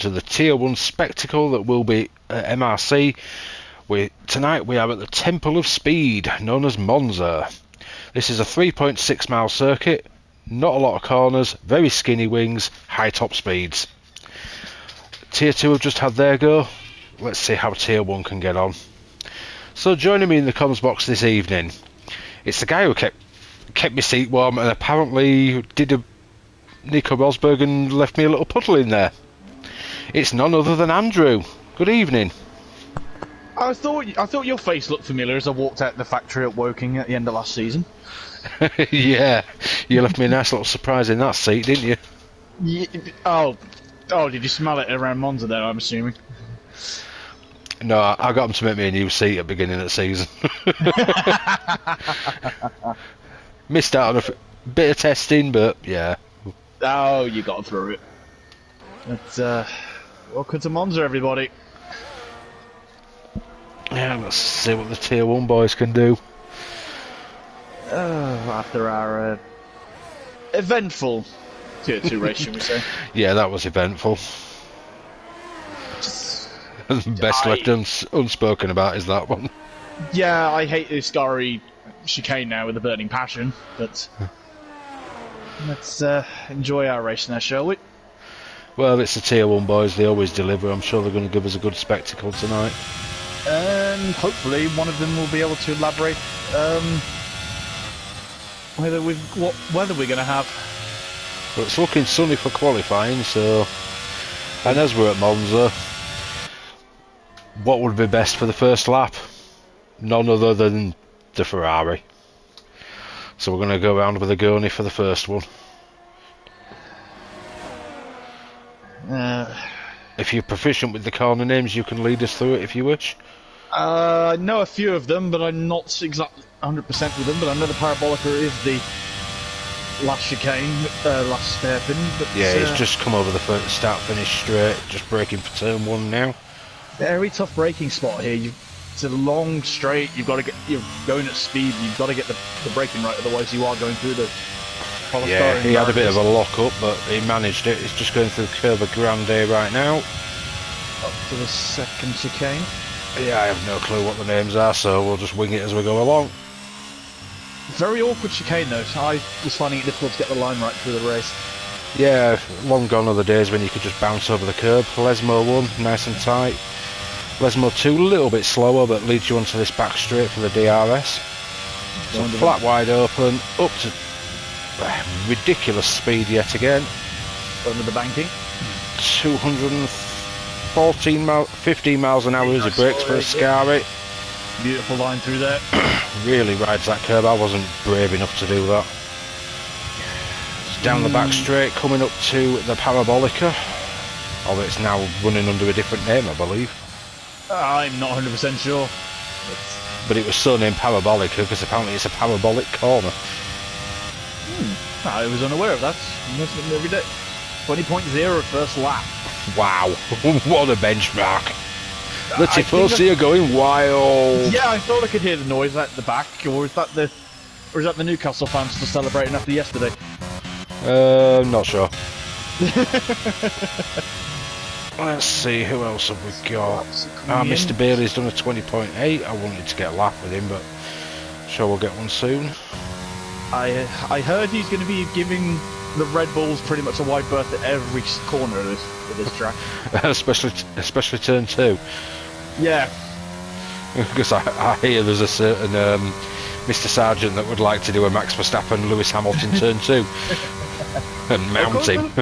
to the Tier 1 spectacle that will be at MRC. Tonight we are at the Temple of Speed, known as Monza. This is a 3.6 mile circuit, not a lot of corners, very skinny wings, high top speeds. Tier 2 have just had their go. Let's see how Tier 1 can get on. So joining me in the comms box this evening, it's the guy who kept my seat warm and apparently did a Nico Rosberg and left me a little puddle in there. It's none other than Andrew. Good evening. I thought your face looked familiar as I walked out the factory at Woking at the end of last season. Yeah, you left me a nice little surprise in that seat, didn't you? Yeah, did you smell it around Monza there, I'm assuming? No, I got him to make me a new seat at the beginning of the season. Missed out on a bit of testing, but yeah. Oh, you got through it. But, welcome to Monza, everybody. Yeah, let's see what the Tier 1 boys can do. After our eventful Tier 2 race, shall we say? Yeah, that was eventful. Best left unspoken about is that one. Yeah, I hate this Ascari chicane now with a burning passion, but let's enjoy our race now, shall we? Well, it's the Tier 1 boys, they always deliver. I'm sure they're going to give us a good spectacle tonight. And hopefully one of them will be able to elaborate what weather we're going to have. Well, it's looking sunny for qualifying, so... And as we're at Monza, what would be best for the first lap? None other than the Ferrari. So we're going to go around with a gurney for the first one. If you're proficient with the corner names, you can lead us through it if you wish. I know a few of them, but I'm not exactly 100% with them. But I know the Parabolica is the last chicane, last hairpin. But yeah, he's just come over the start-finish straight, just braking for turn 1 now. Very tough braking spot here. It's a long straight. You're going at speed. You've got to get the braking right, otherwise you are going through the. Yeah, he had a bit of a lock-up, but he managed it. He's just going through Curva Grande right now. Up to the second chicane. Yeah, I have no clue what the names are, so we'll just wing it as we go along. Very awkward chicane though, so I was finding it difficult to get the line right through the race. Yeah, long gone are the days when you could just bounce over the curb. Lesmo 1, nice and tight. Lesmo 2, a little bit slower, but leads you onto this back straight for the DRS. So flat wide open, up to ridiculous speed yet again. Under the banking. 15 miles an hour as he brakes for Ascari. Beautiful line through there. Really rides that curb. I wasn't brave enough to do that. It's down the back straight, coming up to the Parabolica. Although it's now running under a different name, I believe. I'm not 100% sure. But it was so named Parabolica because apparently it's a parabolic corner. I was unaware of that. Every day. 20.0 first lap. Wow, what a benchmark. The Tifosi are going wild. Yeah, I thought I could hear the noise at the back, or is that the Newcastle fans still celebrating after yesterday? Not sure. Let's see, who else have we got? Mr. Bailey's done a 20.8. I wanted to get a lap with him, but sure we'll get one soon. I heard he's going to be giving the Red Bulls pretty much a wide berth at every corner of this track. especially turn 2. Yeah. Because I hear there's a certain Mr. Sargent that would like to do a Max Verstappen Lewis Hamilton turn 2 and mount him.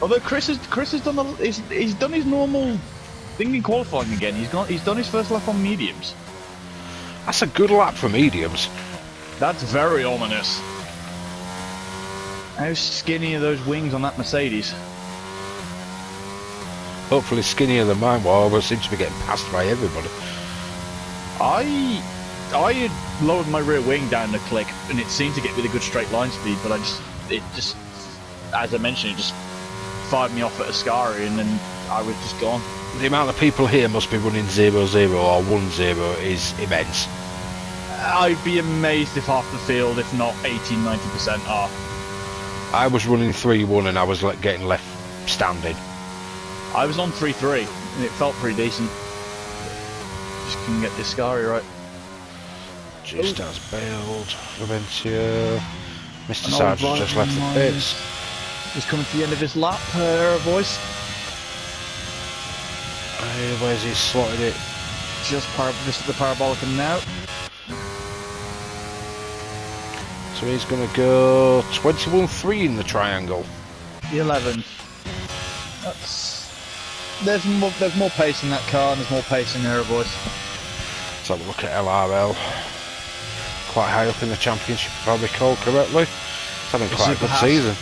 Although Chris has done he's done his normal thing in qualifying again. He's done his first lap on mediums. That's a good lap for mediums. That's very ominous. How skinny are those wings on that Mercedes? Hopefully skinnier than mine, well, we seem to be getting passed by everybody. I had lowered my rear wing down a click, and it seemed to get me a good straight line speed, but it just, as I mentioned, it just fired me off at Ascari, and then I was just gone. The amount of people here must be running 0-0 or 1-0 is immense. I'd be amazed if half the field, if not 80-90% are. I was running 3-1 and I was getting left standing. I was on 3-3, and it felt pretty decent. Just couldn't get this Scary right. G-Star's bailed. Reventia. Mr. An Sarge old just left the rival pits. He's coming to the end of his lap, Aero Voice. Where's he slotted it? Just at the parabolic now. So he's going to go 21.3 in the triangle. The 11. There's more pace in that car, and there's more pace in Aero Voice. Let's have a look at LRL. Quite high up in the championship, if I recall correctly. It's having quite a good season.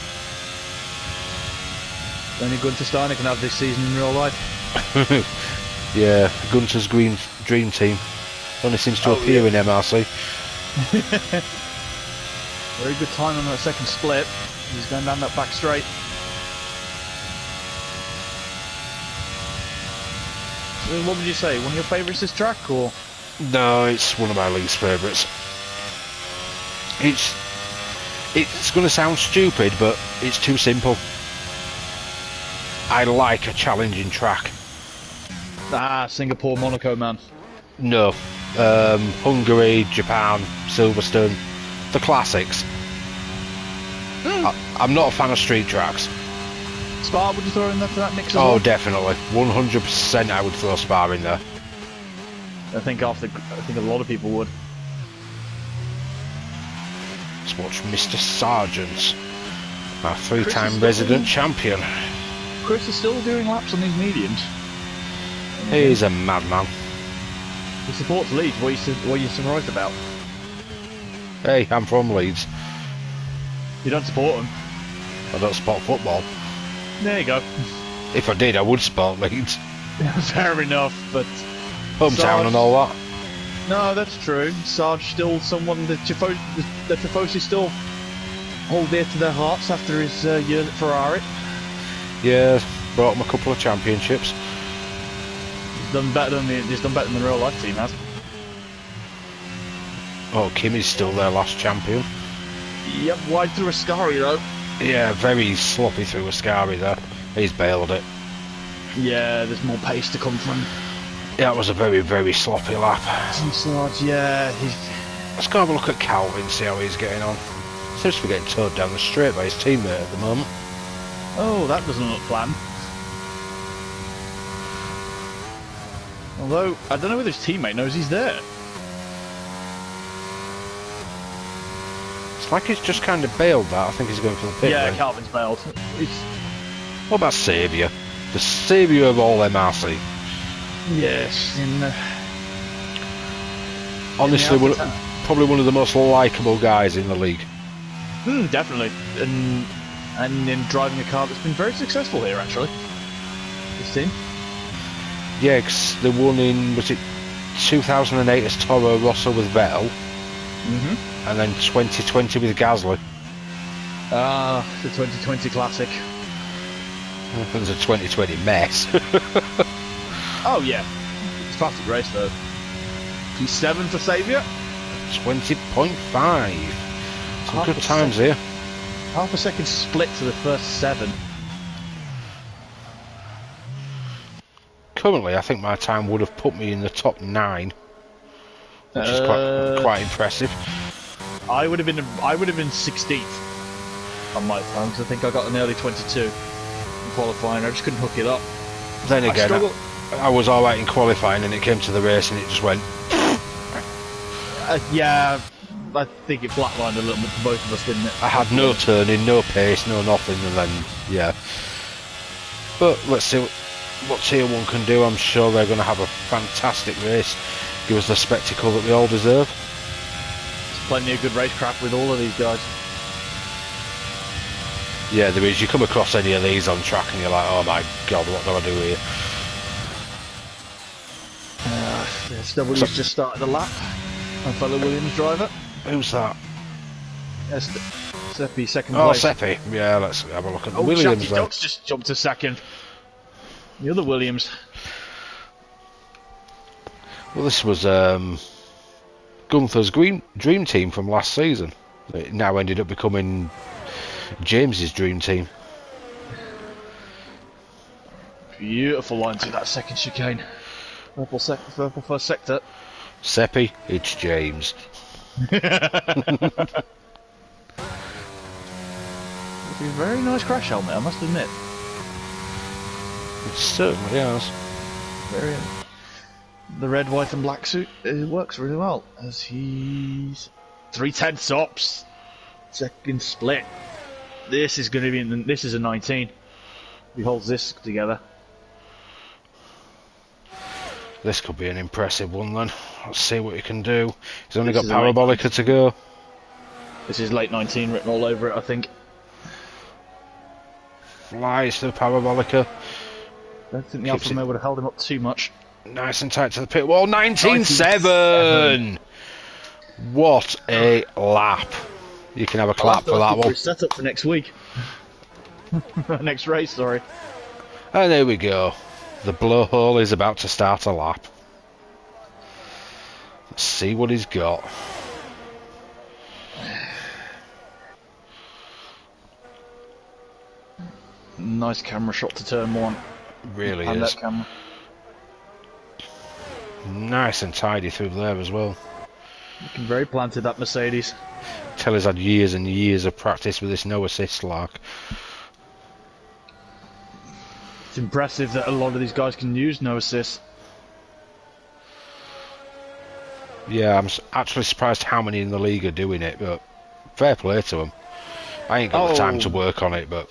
Only Gunter Steiner can have this season in real life. Yeah, Gunter's Green Dream Team only seems to appear in MRC. Very good time on that second split. He's going down that back straight. So what would you say? One of your favourites this track, or? No, it's one of my least favourites. It's going to sound stupid, but it's too simple. I like a challenging track. Ah, Singapore, Monaco, man. No, Hungary, Japan, Silverstone, the classics. I'm not a fan of street tracks. Spa, would you throw in there for that mix as Oh, well? definitely, 100%. I would throw Spa in there. I think a lot of people would. Let's watch Mr. Sargent, our three-time resident champion. Chris is still doing laps on these mediums. He's a madman. He supports Leeds. What are you surprised about? Hey, I'm from Leeds. You don't support him. I don't support football. There you go. If I did, I would support Leeds. Fair enough, but Hometown Sarge, and all that. No, that's true. Sarge still someone that Tifosi still hold dear to their hearts after his years at Ferrari. Yeah, brought him a couple of championships. He's done better than the real life team has. Oh, Kimmy's still their last champion. Yep, wide through Ascari though. Yeah, very sloppy through Ascari there. He's bailed it. Yeah, there's more pace to come from. Yeah, it was a very, very sloppy lap. Sarge, yeah, Let's go have a look at Calvin, see how he's getting on. Seems to be getting towed down the straight by his teammate at the moment. Oh, that doesn't look planned. Although, I don't know whether his teammate knows he's there. It's like he's just kind of bailed that. I think he's going for the pit Yeah, lane. Calvin's bailed. What about Saviour? The saviour of all MRC. Yes, Honestly, probably one of the most likeable guys in the league. definitely. And in driving a car that's been very successful here, actually. This team. Yeah, 'cause they won in, was it 2008 as Toro Rosso with Vettel, and then 2020 with Gasly. Ah, the 2020 Classic. It was a 2020 mess. Oh yeah, it's a fantastic race though. P7 for Saviour. 20.5. Some good times here. Half a second split to the first 7. Currently, I think my time would have put me in the top 9, which is quite impressive. I would have been 16th on my time because I think I got an early 22 in qualifying. I just couldn't hook it up. Then again, I was alright in qualifying, and it came to the race, and it just went. Yeah, I think it flatlined a little bit for both of us, didn't it? I had no turning, no pace, no nothing, and then yeah. But let's see what Tier 1 can do. I'm sure they're going to have a fantastic race. Give us the spectacle that we all deserve. There's plenty of good racecraft with all of these guys. Yeah, there is. You come across any of these on track and you're like, oh my god, what do I do here? SW's just started a lap. My fellow Williams driver. Who's that? Seppi, second Oh, place. Seppi. Yeah, let's have a look at the Oh, Williams Shafty then. Ducks just jumped to second. The other Williams. Well, this was Gunther's dream team from last season. It now ended up becoming James's dream team. Beautiful line through that second chicane. Purple first sector. Seppi, it's James. It's a very nice crash helmet, I must admit. It certainly has. Very. The red, white, and black suit, it works really well. As he's 3/10 tops. Second split. This is going to be. This is a 19. He holds this together. This could be an impressive one then. Let's see what he can do. He's only got Parabolica to go. This is late 19 written all over it, I think. Flies to the Parabolica. I don't think the Alfa Romeo would have held him up too much. Nice and tight to the pit wall. 19.7! What a lap. You can have a clap for that one. Set up for next week. Next race, sorry. And there we go. The blowhole is about to start a lap. Let's see what he's got. Nice camera shot to turn one. Really and is. That camera. Nice and tidy through there as well. Looking very planted, that Mercedes. Teller's had years and years of practice with this no assist lark. It's impressive that a lot of these guys can use no assist. Yeah, I'm actually surprised how many in the league are doing it, but fair play to them. I ain't got the time to work on it, but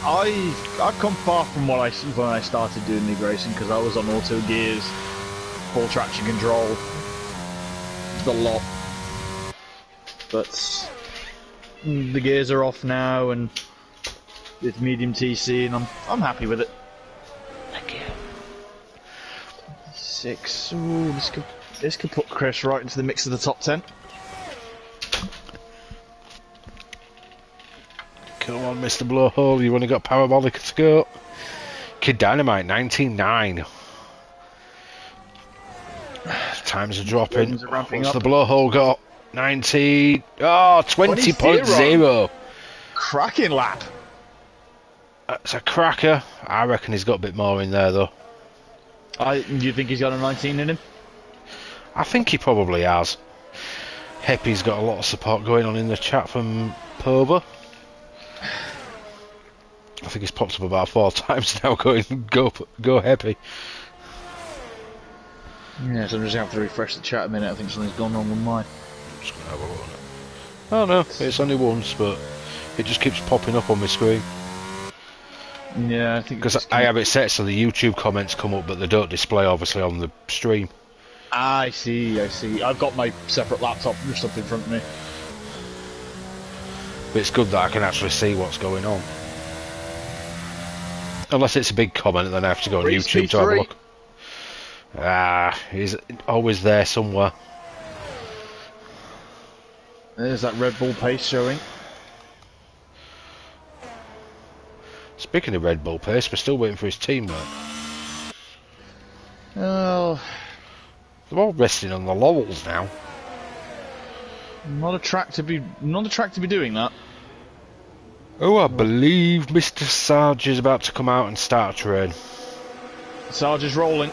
I've come far from when I started doing league racing, because I was on auto gears, full traction control, the lot. But the gears are off now, and it's medium TC, and I'm happy with it. Thank you. 6. Ooh, this could put Chris right into the mix of the top 10. come on, Mr. Blowhole, you've only got Parabolica to go. Kid Dynamite, 19.9. Times are dropping. What's the Blowhole got? 19. Oh, 20.0. Cracking lap. That's a cracker. I reckon he's got a bit more in there, though. Do you think he's got a 19 in him? I think he probably has. Heppy's got a lot of support going on in the chat from Poba. I think he's popped up about 4 times now going, go Heppy. Yeah, so I'm just going to have to refresh the chat a minute. I think something's gone wrong with mine. I'm just going to have a look at it. Oh no, it's only once, but it just keeps popping up on my screen. Yeah, I think... Because I have it set so the YouTube comments come up, but they don't display, obviously, on the stream. I see. I've got my separate laptop just up in front of me. But it's good that I can actually see what's going on. Unless it's a big comment, then I have to go on YouTube to have a look. He's always there somewhere. There's that Red Bull pace showing. Speaking of Red Bull pace, we're still waiting for his teammate. Oh, they're all resting on the laurels now. Not a track to be doing that. Oh, I believe Mr. Sarge is about to come out and start a train. Sarge is rolling.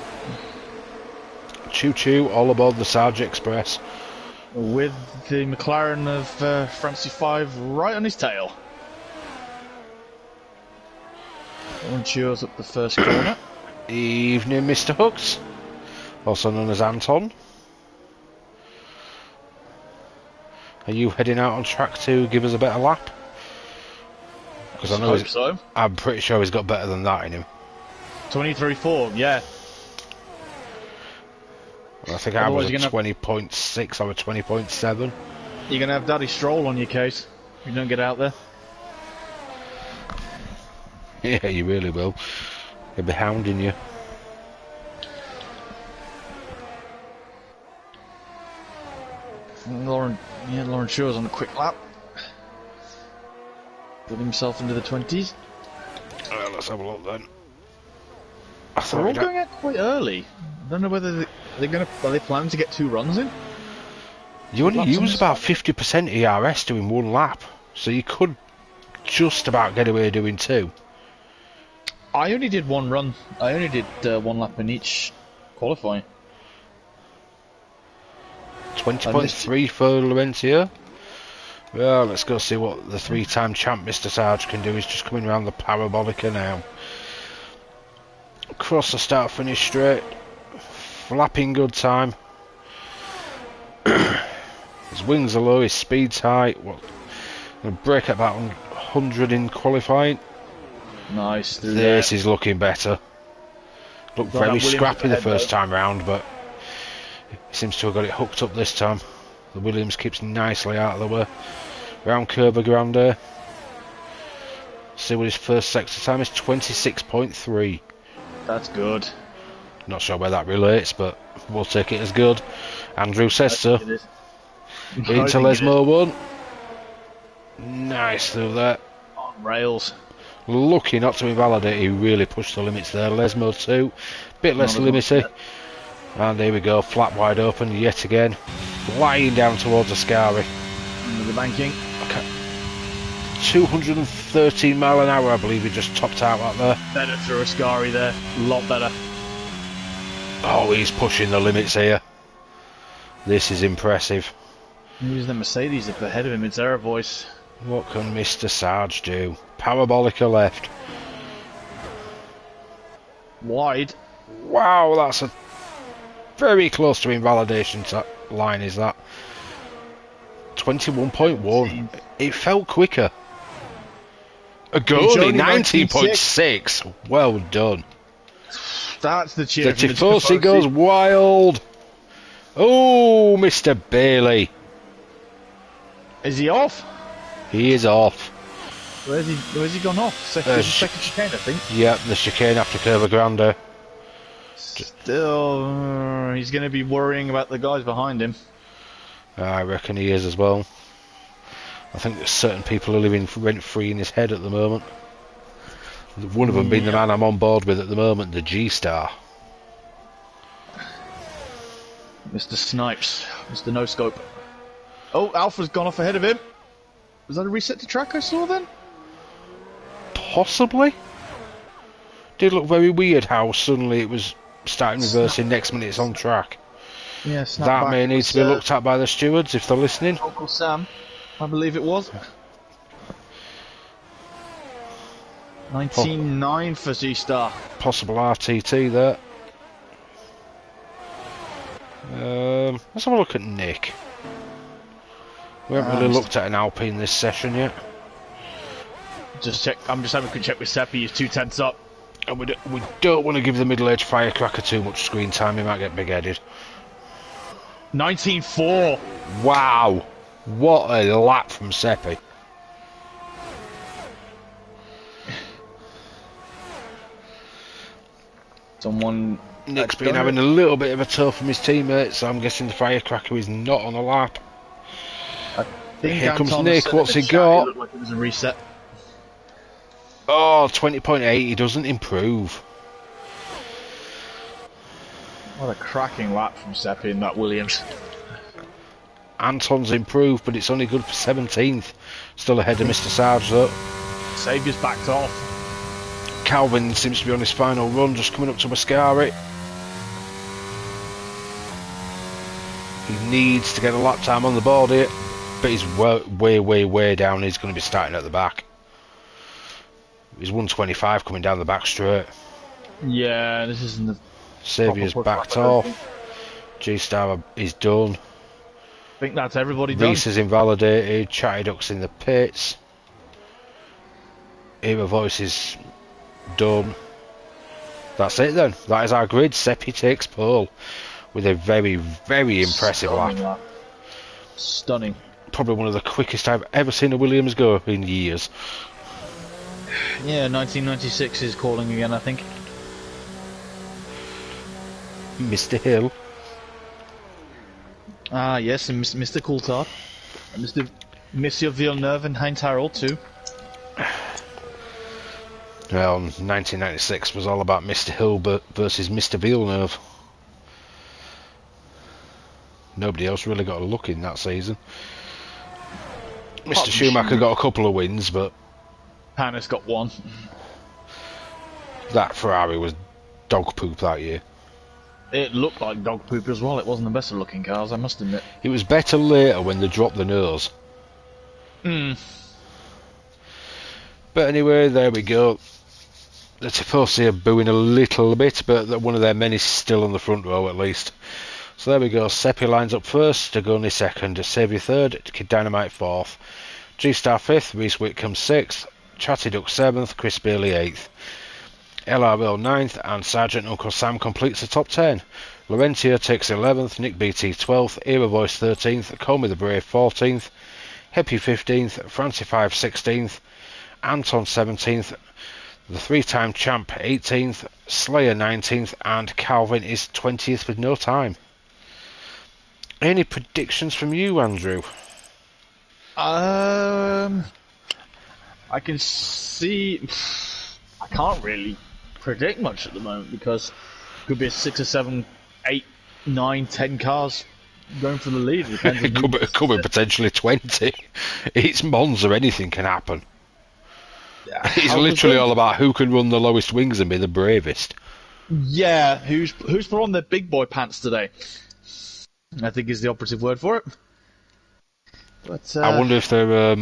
Choo choo, all aboard the Sarge Express. With the McLaren of Francie 5 right on his tail. One cheers up the first corner. Evening, Mr. Hooks. Also known as Anton. Are you heading out on track to give us a better lap? Because I know so. I'm pretty sure he's got better than that in him. 23.4, yeah. Well, I think I was a 20.6 or a 20.7. You're going to have Daddy Stroll on your case if you don't get out there. Yeah, you really will. He'll be hounding you. Lauren Shaw's on a quick lap. Put himself into the 20s. Let's have a look then. They're all going out quite early. I don't know whether are they planning to get 2 runs in? You only use about 50% ERS doing 1 lap, so you could just about get away doing 2. I only did one run. I only did one lap in each qualifying. 20.3 for Laurentio. Well, let's go see what the three-time champ Mr. Sarge can do. He's just coming around the Parabolica now. Across the start-finish straight. Flapping good time. His wings are low, his speed's high. What? Gonna break at about 100 in qualifying. Nice. This is looking better. Looked very scrappy the first time round, but he seems to have got it hooked up this time. The Williams keeps nicely out of the way. Round Curva Grande. See what his first sector time is, 26.3. That's good. Not sure where that relates, but we'll take it as good. Andrew says so. Into Lesmo 1. Nice through there. On rails. Lucky not to invalidate, he really pushed the limits there. Lesmo 2, bit less limity. And here we go, flat wide open yet again. Flying down towards Ascari. Under the banking. Okay. 213 mile an hour, I believe he just topped out right there. Better through Ascari there, a lot better. Oh, he's pushing the limits here. This is impressive. Who's the Mercedes up ahead of him? It's Air Voice. What can Mr. Sarge do? Parabolica left. Wide. Wow, that's a very close to invalidation line, is that? 21.1. It felt quicker. A goalie, 19.6. Well done. That's the cheer. The Tifosi goes wild. Oh, Mr. Bailey. Is he off? He is off. Where's he gone off? Second chicane, I think. Yep, the chicane after Curva Grande. Still, he's going to be worrying about the guys behind him. I reckon he is as well. I think there's certain people are living rent-free in his head at the moment. One of them being the man I'm on board with at the moment, the G-Star. Mr. Snipes, Mr. No Scope. Oh, Alpha's gone off ahead of him. Was that a reset to track I saw then? Possibly. Did look very weird how suddenly it was starting reversing, next minute it's on track. Yeah, that may need to be looked at by the stewards if they're listening. Uncle Sam, I believe it was. 19.9 for G-Star. Possible RTT there. Let's have a look at Nick. We haven't really looked at an Alpine this session yet. Just check. I'm just having a quick check with Seppi. He's 2/10 up. And we don't want to give the middle-aged firecracker too much screen time. He might get big-headed. 19.4. Wow, what a lap from Seppi. Someone. Nick's been having a little bit of a tough from his teammates, so I'm guessing the firecracker is not on a lap. Here comes Nick, what's he got? It looked like it was a reset. Oh, 20.8, he doesn't improve. What a cracking lap from Seppi in that Williams. Anton's improved, but it's only good for 17th. Still ahead of Mr. Sarge, though. Saviour's backed off. Calvin seems to be on his final run, just coming up to Mascari. He needs to get a lap time on the board here, but he's way down. He's going to be starting at the back. He's 125 coming down the back straight. Yeah, this isn't the... Saviour's backed off. G-Star is done. I think that's everybody done. Reese is invalidated. Chatty Duck's in the pits. Eva Voice is done. That's it then. That is our grid. Seppi takes pole with a very impressive lap. Stunning. Probably one of the quickest I've ever seen a Williams go in years. Yeah, 1996 is calling again, I think. Mr. Hill. Ah, yes, and Mr. Coulthard. And Monsieur Villeneuve and Heinz Harald too. Well, 1996 was all about Mr. Hill versus Mr. Villeneuve. Nobody else really got a look in that season. Mr. Schumacher got a couple of wins, but... Panis got one. That Ferrari was dog poop that year. It looked like dog poop as well. It wasn't the best of looking cars, I must admit. It was better later when they dropped the nose. But anyway, there we go. The Tifosi are booing a little bit, but one of their men is still on the front row at least. So there we go. Seppi lines up first, Dagoni second, Saviour third, Kid Dynamite fourth, G-Star fifth, Reese Whitcomb sixth, Chatty Duck seventh, Chris Bailey eighth, LRL ninth, and Sergeant Uncle Sam completes the top 10. Laurentia takes 11th, Nick BT 12th, Era Voice 13th, Comey the Brave 14th, Happy 15th, Francie 5 16th, Anton 17th, the three-time champ 18th, Slayer 19th, and Calvin is 20th with no time. Any predictions from you, Andrew? I can see. I can't really predict much at the moment because it could be a 6 or 7, 8, 9, 10 cars going for the lead. It could be potentially 20. It's Monza, anything can happen. Yeah, it's literally all about who can run the lowest wings and be the bravest. Yeah, who's put on their big boy pants today? I think is the operative word for it. But I wonder if they're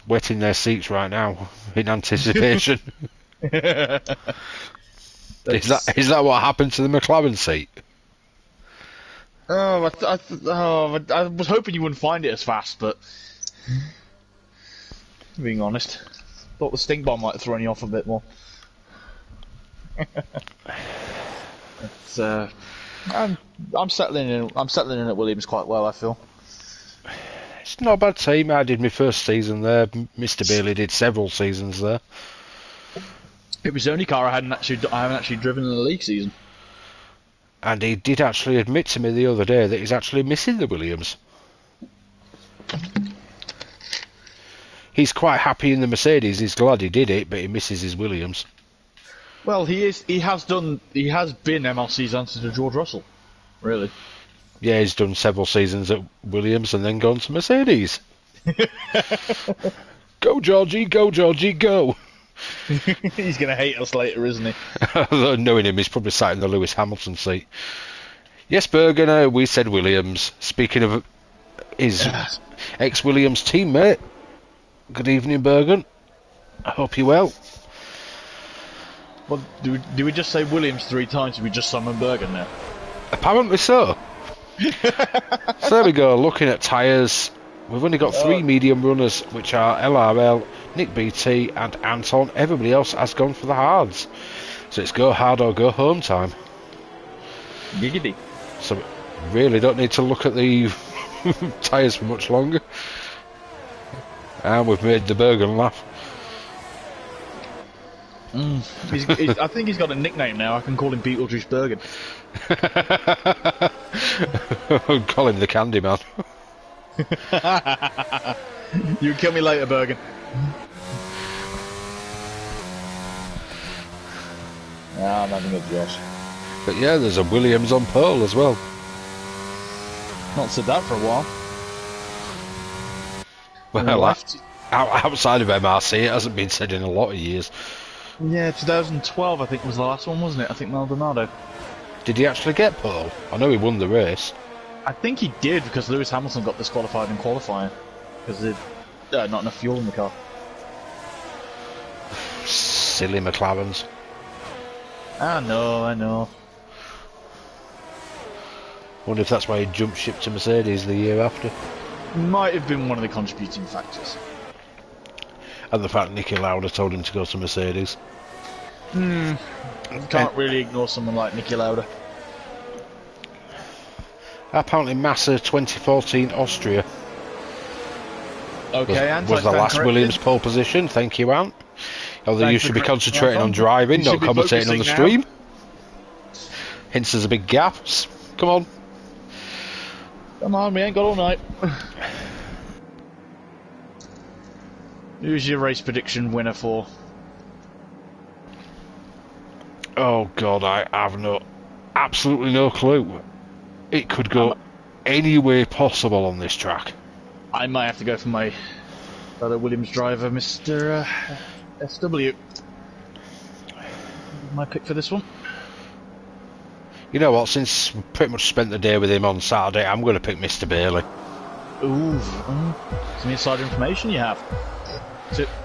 wetting their seats right now in anticipation. Is that what happened to the McLaren seat? I was hoping you wouldn't find it as fast, but being honest, thought the stink bomb might have thrown you off a bit more. I'm settling in. I'm settling in at Williams quite well, I feel. It's not a bad team. I did my first season there. Mr. Bailey did several seasons there. It was the only car I haven't actually driven in the league season. And he did actually admit to me the other day that he's actually missing the Williams. He's quite happy in the Mercedes. He's glad he did it, but he misses his Williams. Well, he is. He has been MRC's answer to George Russell, really. Yeah, he's done several seasons at Williams and then gone to Mercedes. Go, Georgie, go, Georgie, go. He's going to hate us later, isn't he? Knowing him, he's probably sat in the Lewis Hamilton seat. Yes, Bergen, we said Williams. Speaking of his ex-Williams teammate, good evening, Bergen. I hope you're well. Well, do we just say Williams 3 times? Or we just summon Bergen now? Apparently so. So there we go, looking at tyres. We've only got 3 medium runners, which are LRL, Nick BT and Anton. Everybody else has gone for the hards. So it's go hard or go home time. Giggity. So we really don't need to look at the tyres for much longer. And we've made the Bergen laugh. I think he's got a nickname now. I can call him Beetlejuice Bergen. Call him the Candyman. You can kill me later, Bergen. I'm having a Josh. But yeah, there's a Williams on pole as well. Not said that for a while. Well, outside of MRC, it hasn't been said in a lot of years. Yeah, 2012 I think was the last one, wasn't it? I think Maldonado. Did he actually get pole? I know he won the race. I think he did because Lewis Hamilton got disqualified in qualifying because there's not enough fuel in the car. Silly McLarens. I know. Wonder if that's why he jumped ship to Mercedes the year after. Might have been one of the contributing factors. And the fact Niki Lauda told him to go to Mercedes. Can't really ignore someone like Niki Lauda. Apparently Massa 2014 Austria was the last Williams pole position. Thank you, Ant. Although you should be concentrating on driving, not commentating on the stream. Hence there's a big gap. Come on. Come on, we ain't got all night. Who's your race prediction winner for? Oh god, I have absolutely no clue. It could go any way possible on this track. I might have to go for my other Williams driver, Mr. SW. My pick for this one. You know what? Since we pretty much spent the day with him on Saturday, I'm going to pick Mr. Bailey. Ooh, some insider information you have.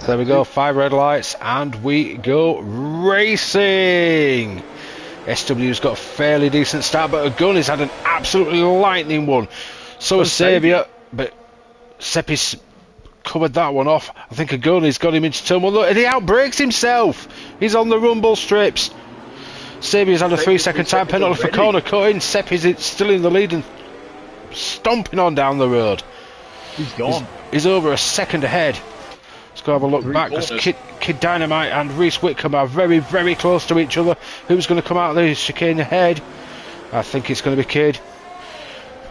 There we go, 5 red lights, and we go racing. SW's got a fairly decent start, but Agoni's had an absolutely lightning one. So has Saviour, but Seppi's covered that one off. I think Agoni's got him into turn 1. Look, and he outbrakes himself. He's on the rumble strips. Saviour's had a 3-second time penalty for corner cutting. Seppi's still in the lead and stomping on down the road. He's gone. He's over a second ahead. Let's go have a look back, because Kid Dynamite and Reese Whitcomb are very, very close to each other. Who's going to come out of the chicane ahead? I think it's going to be Kid.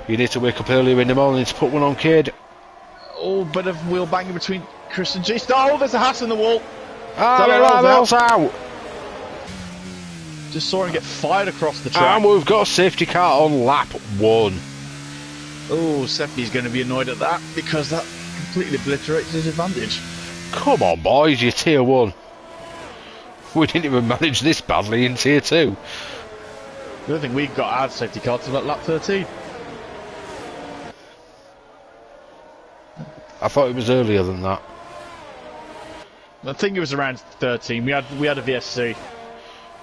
You need to wake up earlier in the morning to put one on Kid. Oh, bit of wheel banging between Chris and G. Oh, there's a hat in the wall. Ravel's out. Just saw him get fired across the track. And we've got a safety car on lap 1. Oh, Seppi's going to be annoyed at that, because that completely obliterates his advantage. Come on, boys, you're tier 1. We didn't even manage this badly in tier 2. I don't think we got our safety car till about lap 13. I thought it was earlier than that. I think it was around 13. We had a VSC.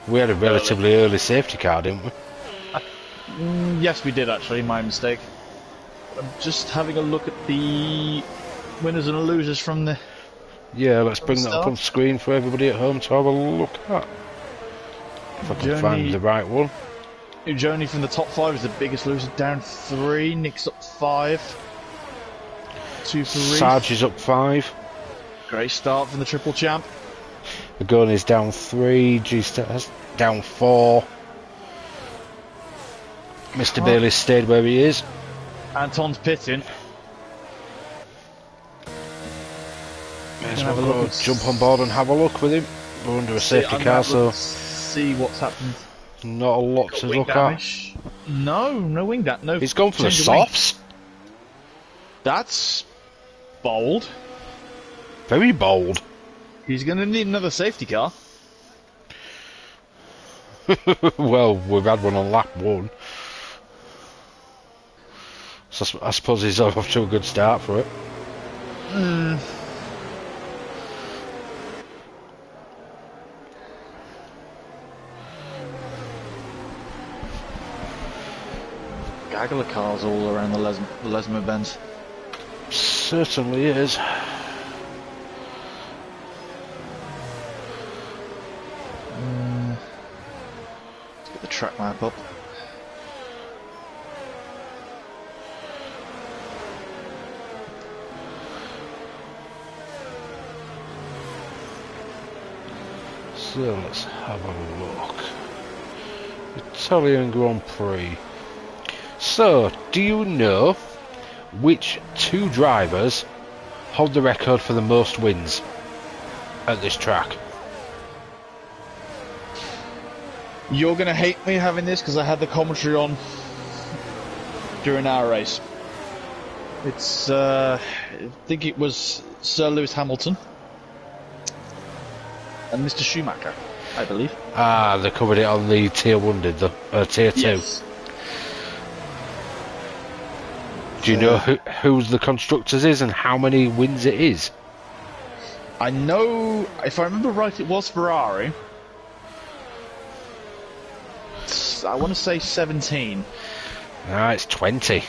We had a relatively early safety car, didn't we? Yes, we did actually. My mistake. I'm just having a look at the winners and losers from the. Yeah, let's bring that up on screen for everybody at home to have a look at. If I can find the right one. Journey from the top 5 is the biggest loser, down 3. Nick's up 5. 2 for Reese. Sarge is up 5. Great start from the triple champ. The gun is down 3. G-Star's down 4. Mr. Bailey stayed where he is. Anton's pitting. May as well go jump on board and have a look with him. We're under a safety car, so see what's happened. Not a lot to look damage. At. No wing damage. No. He's gone for the softs. That's bold. Very bold. He's going to need another safety car. Well, we've had one on lap 1. So I suppose he's off to a good start for it. Gaggle of cars all around the Lesmo bends. Certainly is. Let's get the track map up. So let's have a look. Italian Grand Prix. So, do you know which 2 drivers hold the record for the most wins at this track? You're going to hate me having this because I had the commentary on during our race. It's, I think it was Sir Lewis Hamilton and Mr. Schumacher, I believe. Ah, they covered it on the tier 1, did they? Tier 2. Yes. Do you know who's the constructors is and how many wins it is? I know, if I remember right, it was Ferrari. I want to say 17. Ah, it's 20.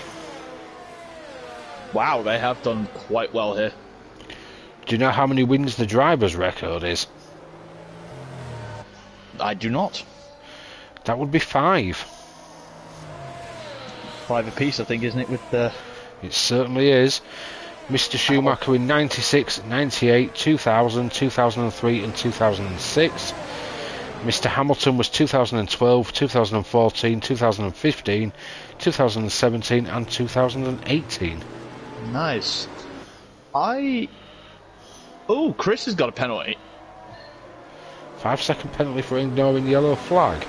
Wow, they have done quite well here. Do you know how many wins the driver's record is? I do not. That would be 5. 5 apiece, I think, isn't it? With the. It certainly is. Mr. Schumacher in 96, 98, 2000, 2003 and 2006. Mr. Hamilton was 2012, 2014, 2015, 2017 and 2018. Nice. Oh, Chris has got a penalty. 5-second penalty for ignoring the yellow flag.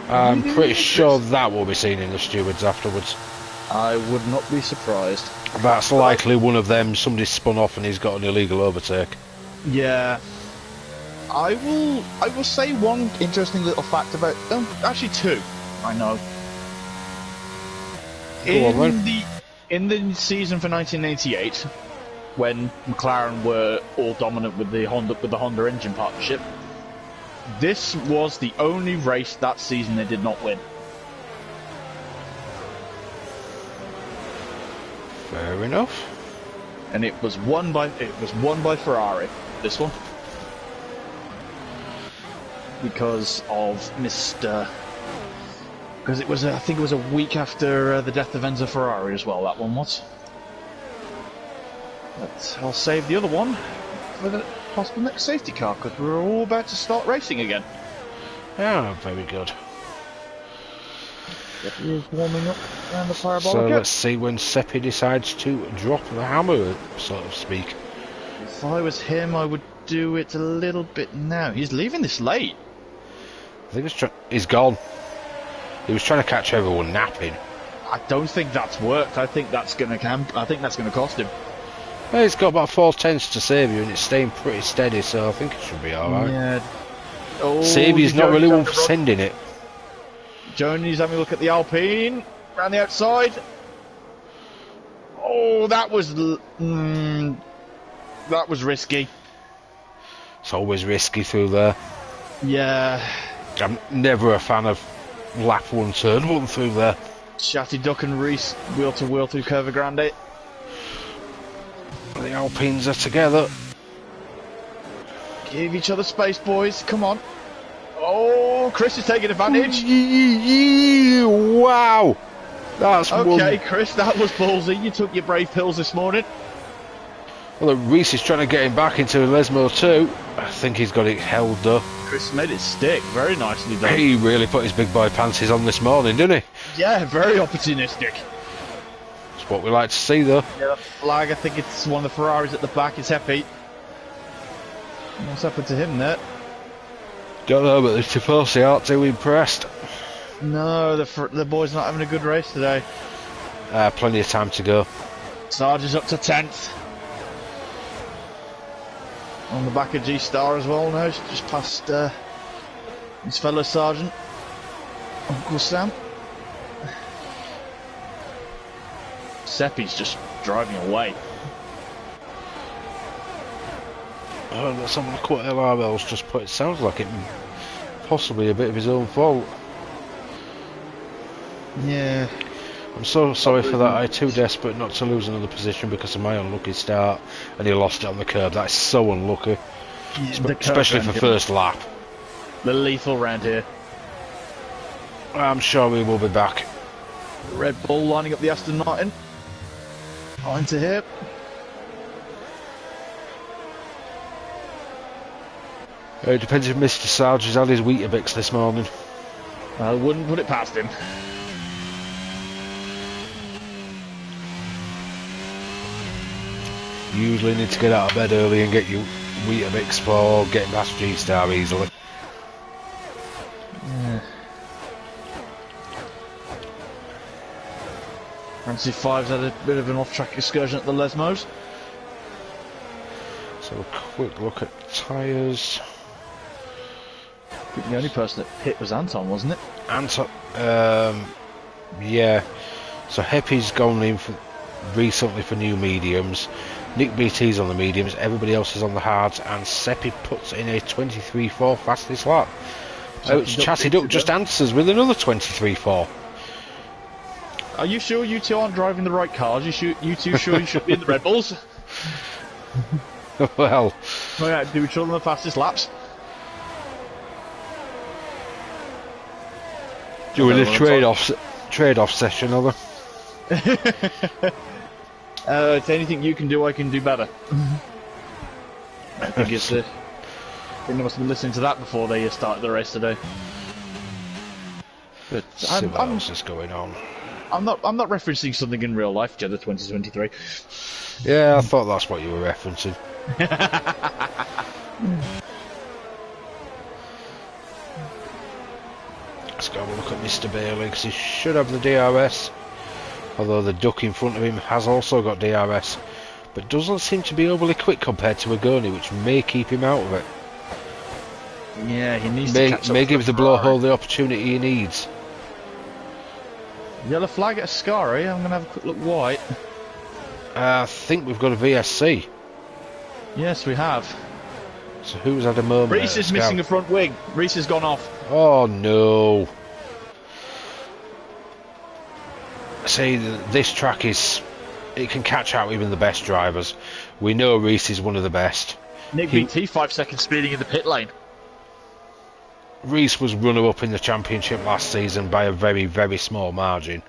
I'm pretty sure that will be seen in the stewards afterwards. I would not be surprised. That's likely one of them. Somebody spun off and he's got an illegal overtake. Yeah. I will say one interesting little fact about them. Actually, two. I know. In the season for 1988, when McLaren were all dominant with the Honda engine partnership, this was the only race that season they did not win. Fair enough. And it was won by Ferrari. This one, because of Mr. Because it was I think it was a week after the death of Enzo Ferrari as well. That one was. But I'll save the other one for the possible next safety car, because we're all about to start racing again. Yeah, very good. Seppi is warming up around the parabolic. So let's see when Seppi decides to drop the hammer, so to speak. If I was him, I would do it a little bit now. He's leaving this late. I think he's gone. He was trying to catch everyone napping. I don't think that's worked. I think that's going to cost him. Well, it's got about 4/10 to save you, and it's staying pretty steady, so I think it should be alright. Yeah. Oh, Saviour's not really one for sending it. Jones having a look at the Alpine around the outside. Oh, that was risky. It's always risky through there. Yeah. I'm never a fan of lap one, turn one through there. Shatty Duck and Reese wheel to wheel through Curva Grande. The Alpines are together. Give each other space, boys. Come on. Oh, Chris is taking advantage. Wow. That's okay, Chris, that was ballsy. You took your brave pills this morning. Well, Reese is trying to get him back into Lesmo too. I think he's got it held though. Chris made it stick. Very nicely done. He really put his big boy panties on this morning, didn't he? Yeah, very opportunistic. It's what we like to see though. Yeah, that flag, I think it's one of the Ferraris at the back. It's Seppi. What's happened to him there? Don't know, but the Tifosi aren't too impressed. No, the boy's not having a good race today. Plenty of time to go. Sarge is up to 10th. On the back of G-Star as well now, just past his fellow sergeant, Uncle Sam. Seppi's just driving away. Oh, let's have a look what LRL's just put. It sounds like it possibly a bit of his own fault. Yeah. I'm so sorry for that. I'm too desperate not to lose another position because of my unlucky start, and he lost it on the curb. That's so unlucky, especially for first lap. The lethal round here. I'm sure we will be back. Red Bull lining up the Aston Martin. On to here. It depends if Mr. Sarge has had his Weetabix this morning. I wouldn't put it past him. Usually need to get out of bed early and get you Weetabix for getting past G-Star easily. Yeah. Fancy Five's had a bit of an off-track excursion at the Lesmos. So a quick look at tyres. I think the only person that hit was Anton, wasn't it? Anton, yeah. So Heppy's gone in recently for new mediums. Nick BT's on the mediums, everybody else is on the hards, and Seppi puts in a 23.4 fastest lap. Chatty Duck just answers with another 23.4. Are you sure you two aren't driving the right cars? You two sure you should be in the Red Bulls? Well, do each other the fastest laps. Doing a trade-off session, are they? It's anything you can do, I can do better. I think it's. I think they must have been listening to that before they started the race today. But what else is going on? I'm not referencing something in real life, Jeddah 2023. Yeah, I thought that's what you were referencing. Let's go have a look at Mr. Bailey, because he should have the DRS. Although the duck in front of him has also got DRS, but doesn't seem to be overly quick compared to Agoni, which may keep him out of it. Yeah, he needs to catch up. May give the blowhole the opportunity he needs. Yellow flag at Ascari. I'm going to have a quick look white. I think we've got a VSC. Yes, we have. So who's had a moment? Reese is missing a front wing. Reese has gone off. Oh no. See, this track it can catch out even the best drivers. We know Reese is one of the best. Nick BT 5 seconds speeding in the pit lane. Reese was runner-up in the championship last season by a very, very small margin.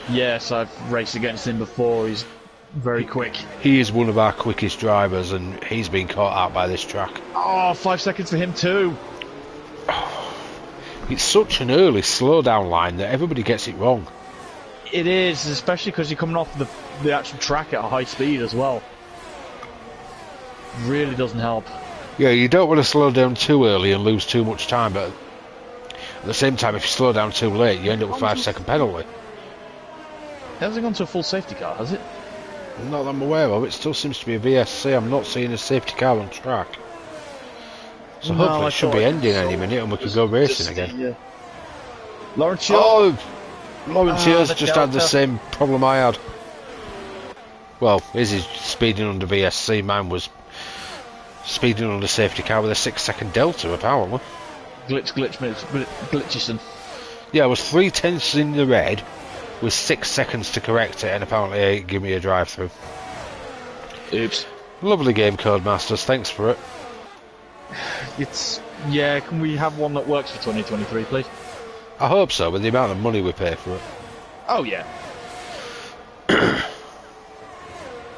Yes, I've raced against him before. He's very quick. He is one of our quickest drivers, and he's been caught out by this track. Oh, 5 seconds for him too. It's such an early slow-down line that everybody gets it wrong. It is, especially because you're coming off the actual track at a high speed as well. Really doesn't help. Yeah, you don't want to slow down too early and lose too much time, but at the same time, if you slow down too late, you end up with a 5-second penalty. It hasn't gone to a full safety car, has it? Not that I'm aware of. It still seems to be a VSC. I'm not seeing a safety car on track. So No, hopefully it should be ending any minute and we can go racing again. Yeah. Lawrence, Laurentier's just had the same problem I had. Well, his is speeding under VSC. Mine was speeding under safety car with a 6-second delta, apparently. Glitchison. Yeah, I was 3/10 in the red with 6 seconds to correct it, and apparently it gave me a drive-through. Oops. Lovely game, Codemasters. Thanks for it. Yeah, can we have one that works for 2023, please? I hope so, with the amount of money we pay for it. Oh, yeah.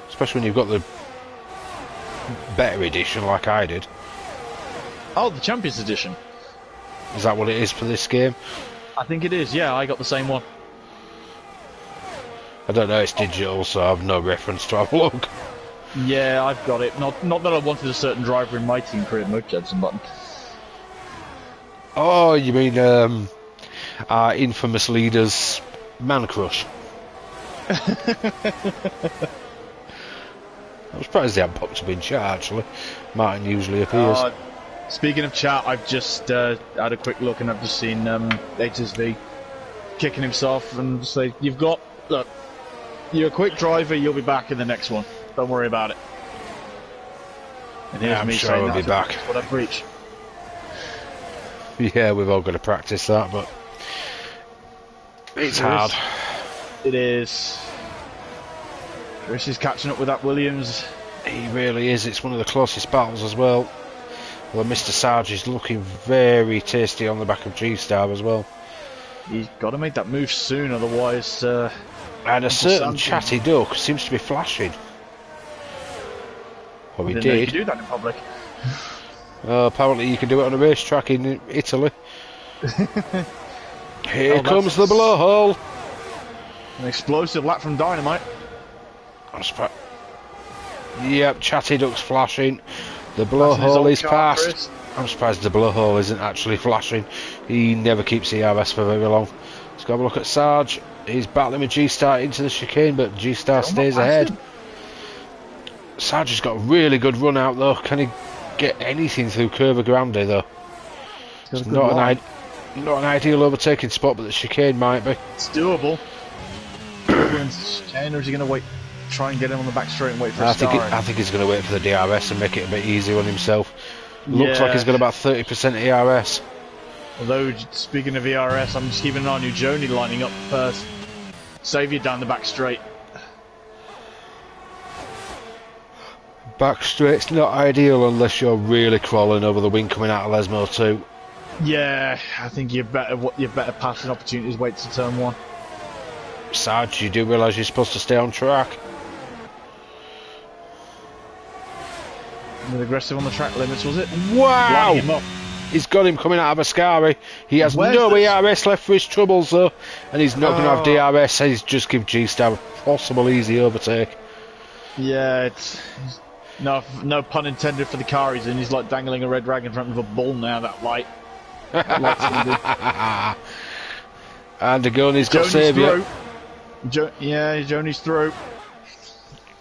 Especially when you've got the better edition like I did. Oh, the Champions Edition. Is that what it is for this game? I think it is, yeah, I got the same one. I don't know, it's digital, so I have no reference to have a look. Yeah, I've got it. Not that I wanted a certain driver in my team, create mode Jensen button. Oh, you mean our infamous leader's man crush? I'm surprised they haven't popped up in chat, actually. Martin usually appears. Speaking of chat, I've just had a quick look and I've just seen HSV kicking himself and say, look, you're a quick driver, you'll be back in the next one. Don't worry about it. And here's I'm me sure saying I'll be back. What I preach. Yeah, we've all got to practice that, but it's hard. It is. Chris is catching up with that Williams. He really is. It's one of the closest battles as well. Well, Mr. Sarge is looking very tasty on the back of G-Star as well. He's got to make that move soon, otherwise... and a certain chatty duck seems to be flashing. Well, we didn't know you did. could do that in public. Apparently you can do it on a racetrack in Italy. Here comes the blowhole. An explosive lap from Dynamite. I'm surprised. Yep, chatty duck's flashing. The blowhole is past. I'm surprised the blowhole isn't actually flashing. He never keeps the ERS for very long. Let's go have a look at Sarge. He's battling with G-Star into the chicane, but G-Star stays ahead. Sarge has got a really good run out though. Can he get anything through Curva Grande though? It's not an ideal overtaking spot, but the chicane might be. It's doable. Chicane, or is he going to wait? Try and get him on the back straight and wait for a star? I think he's going to wait for the DRS and make it a bit easier on himself. Looks like he's got about 30% ERS. Although, speaking of ERS, I'm just keeping an eye on Joni lining up first. Saviour down the back straight. Back straight's not ideal unless you're really crawling over the wing coming out of Lesmo too. Yeah, I think your better passing opportunities wait to turn one. Sarge, you do realise you're supposed to stay on track. Aggressive on the track limits, was it? Wow! Him up. He's got him coming out of Ascari. He has no ERS left for his troubles though, and he's not going to have DRS. He's just give G-Star a possible easy overtake. Yeah, it's no pun intended for the car he's in. He's like dangling a red rag in front of a bull now. That light. And again, he's got Saviour. Yeah, Joni's through.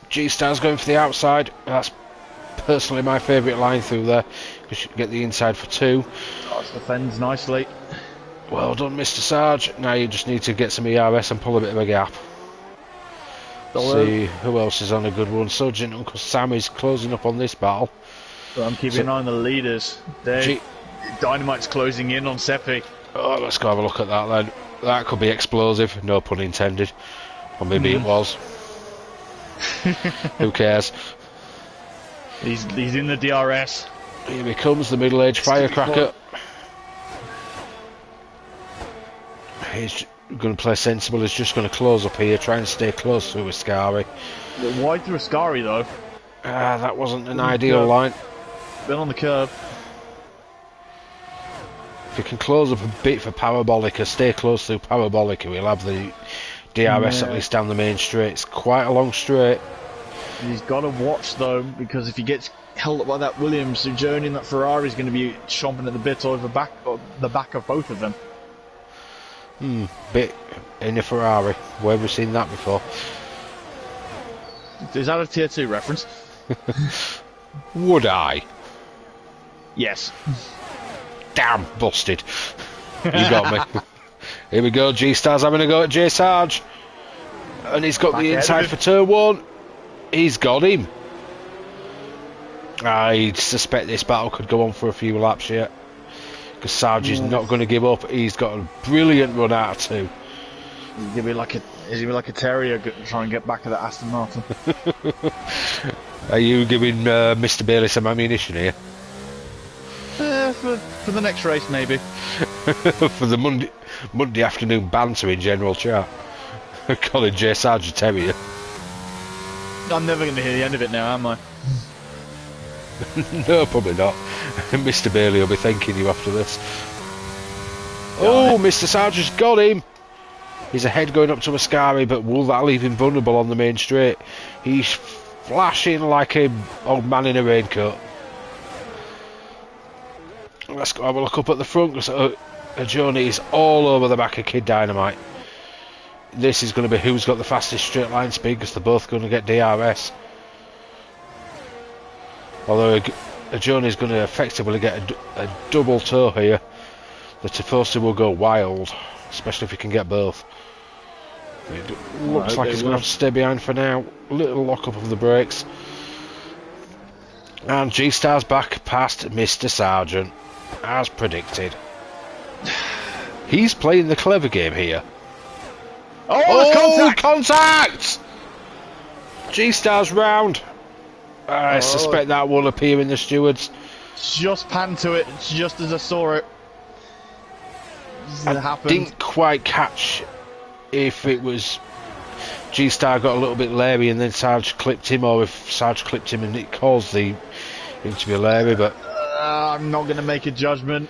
G-Star's going for the outside. That's personally my favourite line through there, because you get the inside for 2. Starts defends nicely. Well done, Mr. Sarge. Now you just need to get some ERS and pull a bit of a gap. See who else is on a good one. Sergeant Uncle Sam is closing up on this battle. Well, I'm keeping an eye on the leaders. Dynamite's closing in on Seppi. Oh, let's go have a look at that then. That could be explosive, no pun intended. Or maybe it was. Who cares? He's in the DRS. Here he comes, the middle-aged firecracker. He's going to play sensible. He's just going to close up here, try and stay close to Ascari. Why through Ascari though? That wasn't an ideal line. Been on the curb. If you can close up a bit for Parabolica, stay close to Parabolica, we'll have the DRS at least down the main straight. It's quite a long straight. He's got to watch though, because if he gets held up by that Williams, the journey in that Ferrari is going to be chomping at the bit over the back of both of them. Bit in a Ferrari. Where have we seen that before? Is that a tier 2 reference? Would I? Yes. Damn, busted. You got me. Here we go, G-Star's having a go at J Sarge. And he's got the inside for turn 1. He's got him. I suspect this battle could go on for a few laps yet. Because Sarge is not going to give up. He's got a brilliant run out of 2. He's going to be like a terrier trying to get back to the Aston Martin. Are you giving Mr. Bailey some ammunition here? For the next race, maybe. For the Monday afternoon banter in general chat. Calling J Sarge a terrier. I'm never going to hear the end of it now, am I? No, probably not. Mr. Bailey will be thanking you after this. Oh, Mr. Sarge has got him. He's ahead going up to Ascari, but will that leave him vulnerable on the main straight? He's flashing like an old man in a raincoat. Let's go have a look up at the front, because Joni is all over the back of Kid Dynamite. This is going to be who's got the fastest straight line speed, because they're both going to get DRS. Although Joni is going to effectively get a double toe here. The Tifosi will go wild, especially if he can get both. It looks like he's going to have to stay behind for now. Little lock up of the brakes. And G-Star's back past Mr. Sargent, as predicted. He's playing the clever game here. Oh, contact! G-Star's round. I suspect that will appear in the stewards. Just pan to it, just as I saw it. I didn't quite catch if it was G-Star got a little bit leery and then Sarge clipped him, or if Sarge clipped him and it caused him to be leery, but... I'm not going to make a judgment.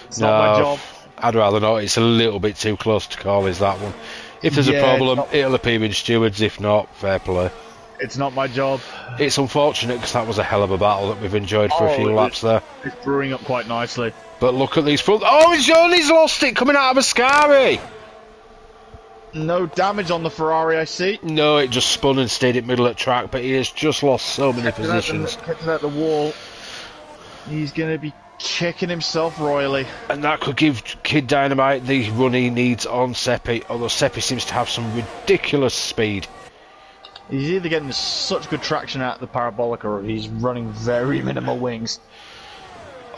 It's not my job. I'd rather not. It's a little bit too close to call, is that one. If there's a problem, it'll appear in stewards. If not, fair play. It's not my job. It's unfortunate because that was a hell of a battle that we've enjoyed for a few laps there. It's brewing up quite nicely. But look at these front... Oh, Johnny's lost it coming out of Ascari! No damage on the Ferrari, I see. No, it just spun and stayed at middle of track, but he has just lost so many positions. Kept it at the wall. He's going to be kicking himself royally. And that could give Kid Dynamite the run he needs on Seppi, although Seppi seems to have some ridiculous speed. He's either getting such good traction out of the Parabolica, or he's running very minimal wings.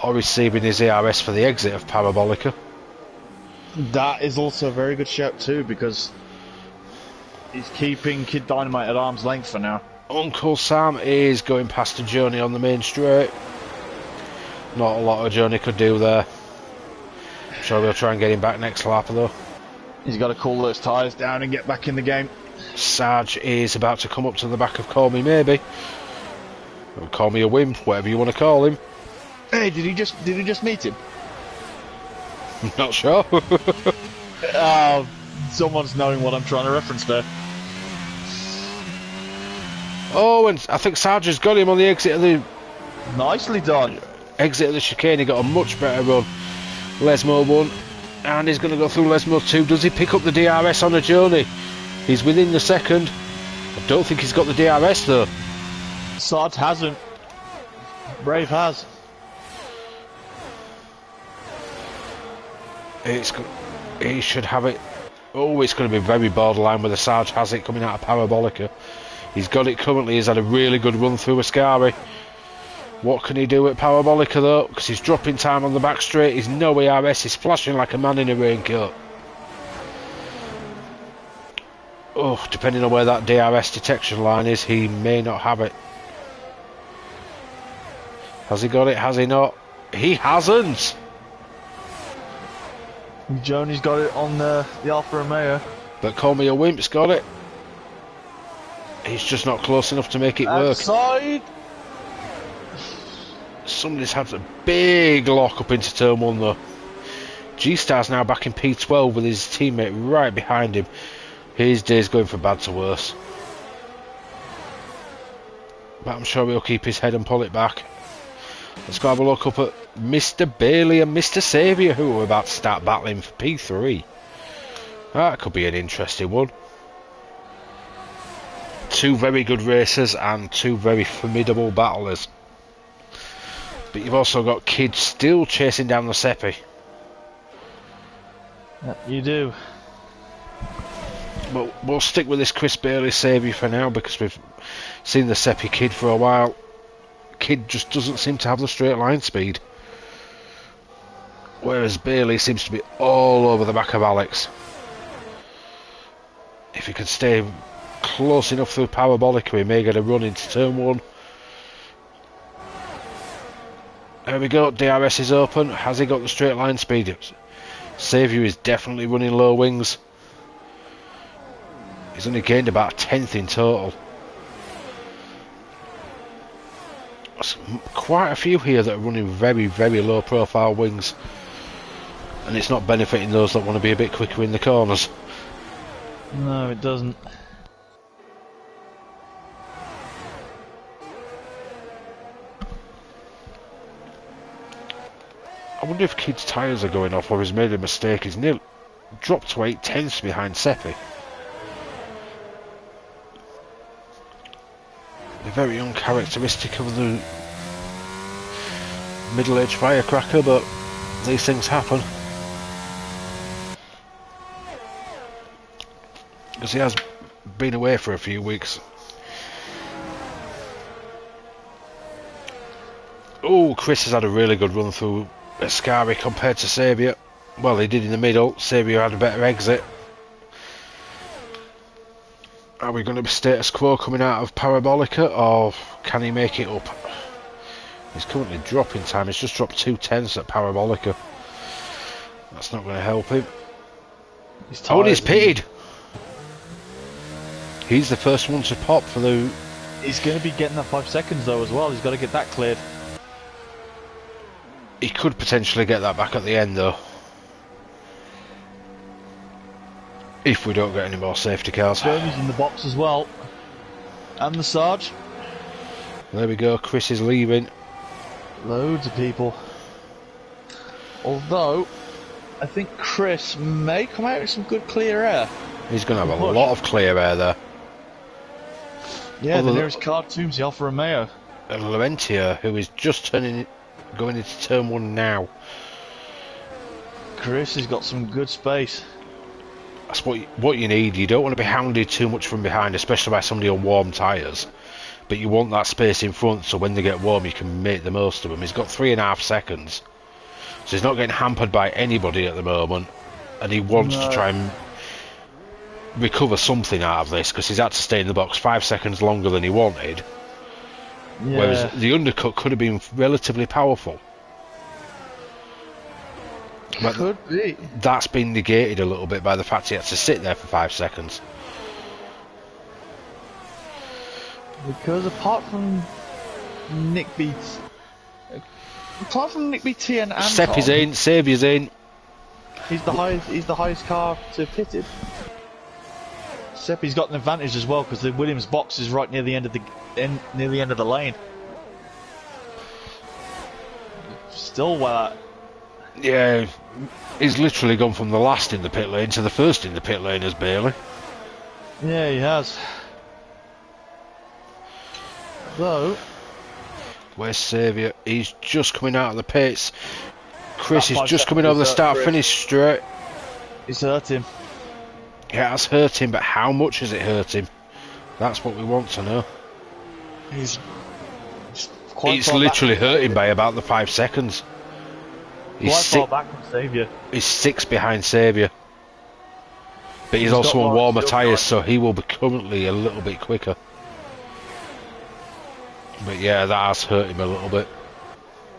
Or receiving his ERS for the exit of Parabolica. That is also a very good shout too, because he's keeping Kid Dynamite at arm's length for now. Uncle Sam is going past a Joni on the main straight. Not a lot of Joni could do there. I'm sure we'll try and get him back next lap though. He's got to cool those tyres down and get back in the game. Sarge is about to come up to the back of Call Me Maybe. Or Call Me a Wimp, whatever you want to call him. Hey, did he just meet him? Not sure. Someone's knowing what I'm trying to reference there. Oh, and I think Sarge has got him on the exit of the... Nicely done. Exit of the chicane. He got a much better run. Lesmo won. And he's going to go through Lesmo 2. Does he pick up the DRS on a Joni? He's within the second. I don't think he's got the DRS though. Sarge hasn't. Brave has. He should have it. Oh, it's going to be very borderline whether Sarge has it coming out of Parabolica. He's got it currently. He's had a really good run through Ascari. What can he do at Parabolica though? Because he's dropping time on the back straight. He's no ERS. He's flashing like a man in a raincoat. Oh, depending on where that DRS detection line is, he may not have it. Has he got it? Has he not? He hasn't! Joni's got it on the Alfa Romeo. But call me a wimp's got it. He's just not close enough to make it work. Outside. Somebody's had a big lock up into turn 1 though. G-Star's now back in P12 with his teammate right behind him. His day's going from bad to worse. But I'm sure he'll keep his head and pull it back. Let's go have a look up at Mr. Bailey and Mr. Saviour, who are about to start battling for P3. That could be an interesting one. Two very good racers and two very formidable battlers. But you've also got kids still chasing down the Seppi. Yeah, you do. But we'll stick with this Chris Bailey Saviour for now because we've seen the Seppi kid for a while. Kid just doesn't seem to have the straight line speed. Whereas Bailey seems to be all over the back of Alex. If he can stay close enough through Parabolica, he may get a run into turn 1. There we go, DRS is open. Has he got the straight line speed? Saviour is definitely running low wings. He's only gained about a tenth in total. There's quite a few here that are running very, very low profile wings. And it's not benefiting those that want to be a bit quicker in the corners. No, it doesn't. I wonder if Kid's tyres are going off or he's made a mistake. He's nearly dropped to 8/10 behind Seppi. They're very uncharacteristic of the middle-aged firecracker, but these things happen. Because he has been away for a few weeks. Oh, Chris has had a really good run through Ascari compared to Saviour. Well, he did in the middle. Saviour had a better exit. Are we going to be status quo coming out of Parabolica, or can he make it up? He's currently dropping time. He's just dropped 2/10 at Parabolica. That's not going to help him. Oh, and he's pitted. He's the first one to pop for the... He's going to be getting that 5 seconds though as well. He's got to get that cleared. He could potentially get that back at the end though. If we don't get any more safety cars. Jeremy's in the box as well. And the Sarge. There we go, Chris is leaving. Loads of people. Although, I think Chris may come out with some good clear air. He's going to have a lot of clear air there. Yeah, the nearest car to him is the Alfa Romeo. And Laurentier, who is just going into turn 1 now. Chris has got some good space. That's what you need. You don't want to be hounded too much from behind, especially by somebody on warm tyres. But you want that space in front, so when they get warm, you can make the most of them. He's got 3.5 seconds, so he's not getting hampered by anybody at the moment, and he wants to try and recover something out of this because he's had to stay in the box 5 seconds longer than he wanted. Yeah. Whereas the undercut could have been relatively powerful. But could be. That's been negated a little bit by the fact he had to sit there for 5 seconds. Because apart from Nick BT and Anton, Seppi's in, Saviour's in. He's the highest car to have pitted. Seppi's got an advantage as well because the Williams box is right near the end of the lane. Still yeah, he's literally gone from the last in the pit lane to the first in the pit lane as Bailey. Yeah, he has. Though Where's Saviour? He's just coming out of the pits. Chris That is 5 just coming seconds over the hurt start Chris. finish straight. It's hurt him. Yeah, that's hurt him, but how much has it hurt him? That's what we want to know. He's quite It's far literally back hurt him by about the 5 seconds. He's quite six, far back from Saviour. he's 6 behind Saviour. But he's He's also got on warmer still tyres, behind. so he will be currently a little bit quicker. But yeah, that has hurt him a little bit.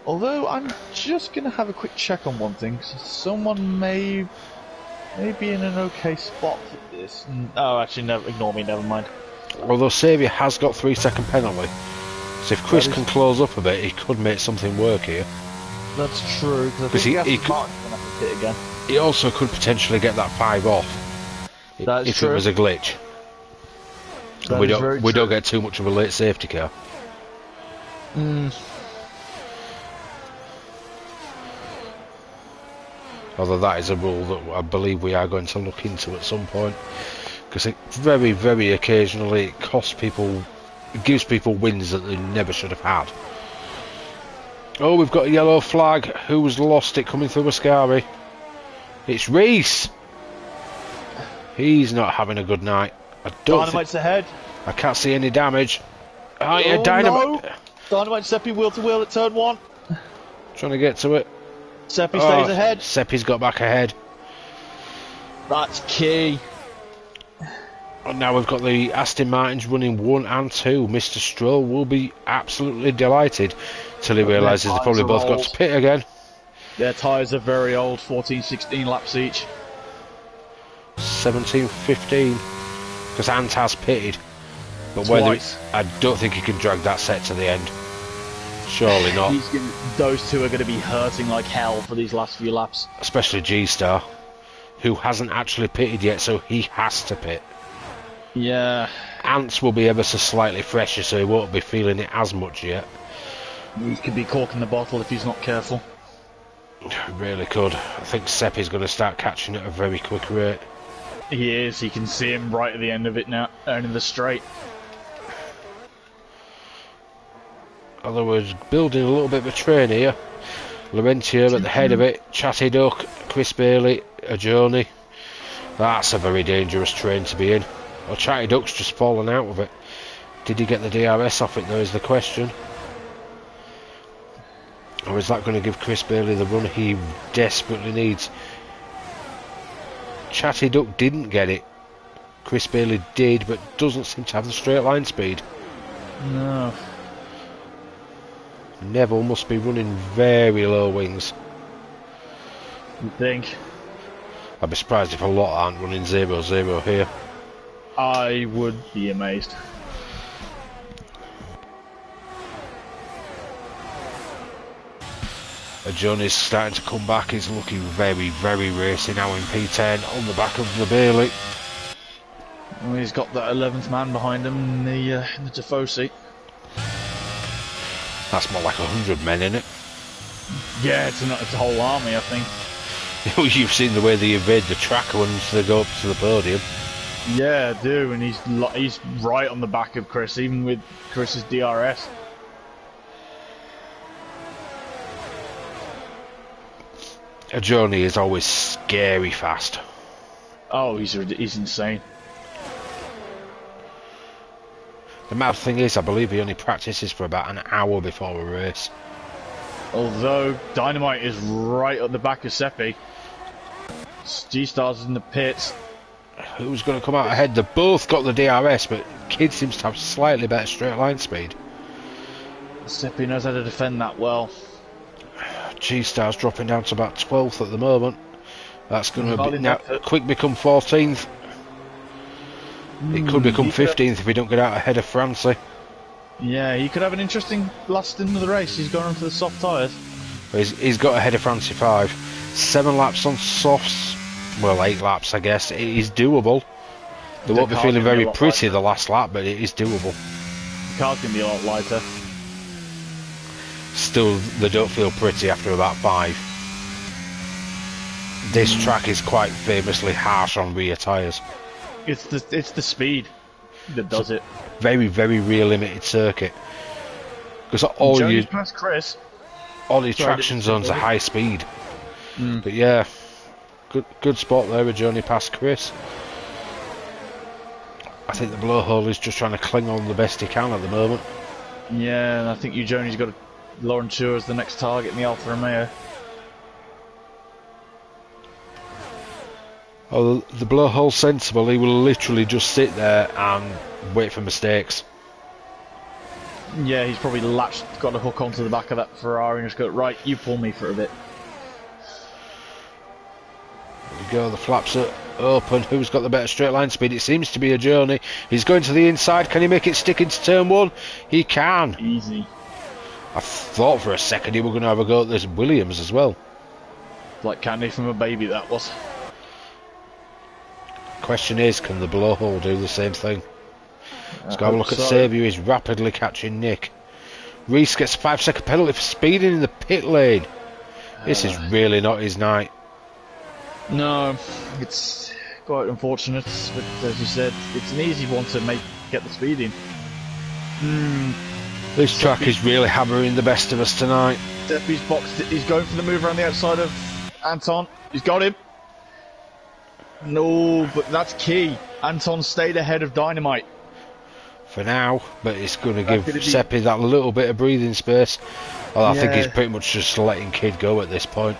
Although I'm just gonna have a quick check on one thing. 'Cause someone may be in an okay spot for this. Oh, actually, never ignore me. Never mind. Although Saviour has got 3-second penalty. So if Chris That is- can close up a bit, he could make something work here. That's true. Because I 'Cause think he Aston Martin's gonna have to pit again. He also could potentially get that 5 off. That is if true. it was a glitch. That we is very don't true. get too much of a late safety car. Although that is a rule that I believe we are going to look into at some point, because it very, very occasionally it costs people, it gives people wins that they never should have had. Oh, we've got a yellow flag. Who's lost it coming through Ascari? It's Reese. He's not having a good night. I don't. Dynamite's ahead. I can't see any damage. Oh yeah, Oh, Dynamite. no. Dynamite Seppi wheel to wheel at turn 1. Trying to get to it. Seppi stays ahead. Seppi's got back ahead. That's key. And now we've got the Aston Martins running 1 and 2. Mr. Stroll will be absolutely delighted till he realises they probably both got to pit again. Their tyres are very old, 14, 16 laps each. 17, 15. Because Ant has pitted. But Twice. I don't think he can drag that set to the end. Surely not. Those two are going to be hurting like hell for these last few laps. Especially G-Star, who hasn't actually pitted yet, so he has to pit. Yeah. Ants will be ever so slightly fresher, so he won't be feeling it as much yet. He could be corking the bottle if he's not careful. Really could. I think Seppi's going to start catching at a very quick rate. He is. He can see him right at the end of it now, in the straight. Although we're building a little bit of a train here. Laurentier at the head of it. Chatty Duck, Chris Bailey, Ajoni. That's a very dangerous train to be in. Well, Chatty Duck's just fallen out of it. Did he get the DRS off it, though, is the question. Or is that going to give Chris Bailey the run he desperately needs? Chatty Duck didn't get it. Chris Bailey did, but doesn't seem to have the straight line speed. No. Neville must be running very low wings. You think? I'd be surprised if a lot aren't running 0-0 here. I would be amazed. Johnny's starting to come back. He's looking very, very racy now in P10 on the back of the Bailey. Well, he's got that 11th man behind him in the Defoe seat. That's more like 100 men in it. Yeah, it's a whole army, I think. You've seen the way they invade the track once they go up to the podium. Yeah, I do, and he's right on the back of Chris, even with Chris's DRS. Johnny is always scary fast. Oh, he's insane. The mad thing is, I believe he only practices for about an hour before a race. Although Dynamite is right at the back of Seppi. G-Stars in the pits. Who's going to come out ahead? They've both got the DRS, but Kid seems to have slightly better straight line speed. Seppi knows how to defend that well. G-Star's dropping down to about 12th at the moment. That's going to be now effort. quick become 14th. It could become 15th if we don't get out ahead of Francie. Yeah, he could have an interesting last end of the race. He's gone onto the soft tyres. He's got ahead of Francie 5. 7 laps on softs. Well, 8 laps, I guess. It is doable. They won't be car's feeling gonna be very a lot pretty lighter. the last lap, but it is doable. The car's going to be a lot lighter. Still, they don't feel pretty after about 5. This track is quite famously harsh on rear tyres. It's the speed that does it. Very, very rear limited circuit. Because all Journey's past Chris. your traction zones are high speed. But yeah, good spot there with Journey past Chris. I think the blowhole is just trying to cling on the best he can at the moment. Yeah, and I think Journey's got Lauren Tour as the next target in the Alfa Romeo. Oh, the blowhole's sensible. He will literally just sit there and wait for mistakes. Yeah, he's probably got a hook onto the back of that Ferrari and just go, right, you pull me for a bit. There we go, the flaps are open. Who's got the better straight line speed? It seems to be a Journey. He's going to the inside. Can he make it stick into turn one? He can. Easy. I thought for a second he were going to have a go at this Williams as well. Like candy from a baby, that was. Question is, can the blowhole do the same thing? Let's go have a look at Saviour. He's rapidly catching Nick. Reese gets a 5-second penalty for speeding in the pit lane. This is really not his night. No, it's quite unfortunate, but as you said, it's an easy one to get the speed in. This track is really hammering the best of us tonight. Seppi's boxed it. He's going for the move around the outside of Anton. He's got him. No, but that's key. Anton stayed ahead of Dynamite. For now, but it's going to give Seppi that little bit of breathing space. Well, I think he's pretty much just letting Kid go at this point.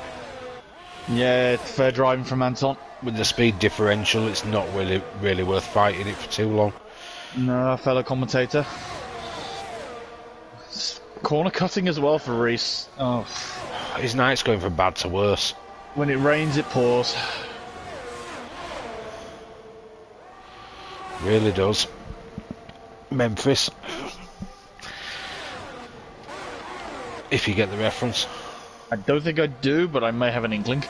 Yeah, it's fair driving from Anton. With the speed differential, it's not really worth fighting it for too long. No, fellow commentator. Corner cutting as well for Reese. Oh, his night's going from bad to worse. When it rains, it pours. Really does. Memphis. If you get the reference. I don't think I do, but I may have an inkling.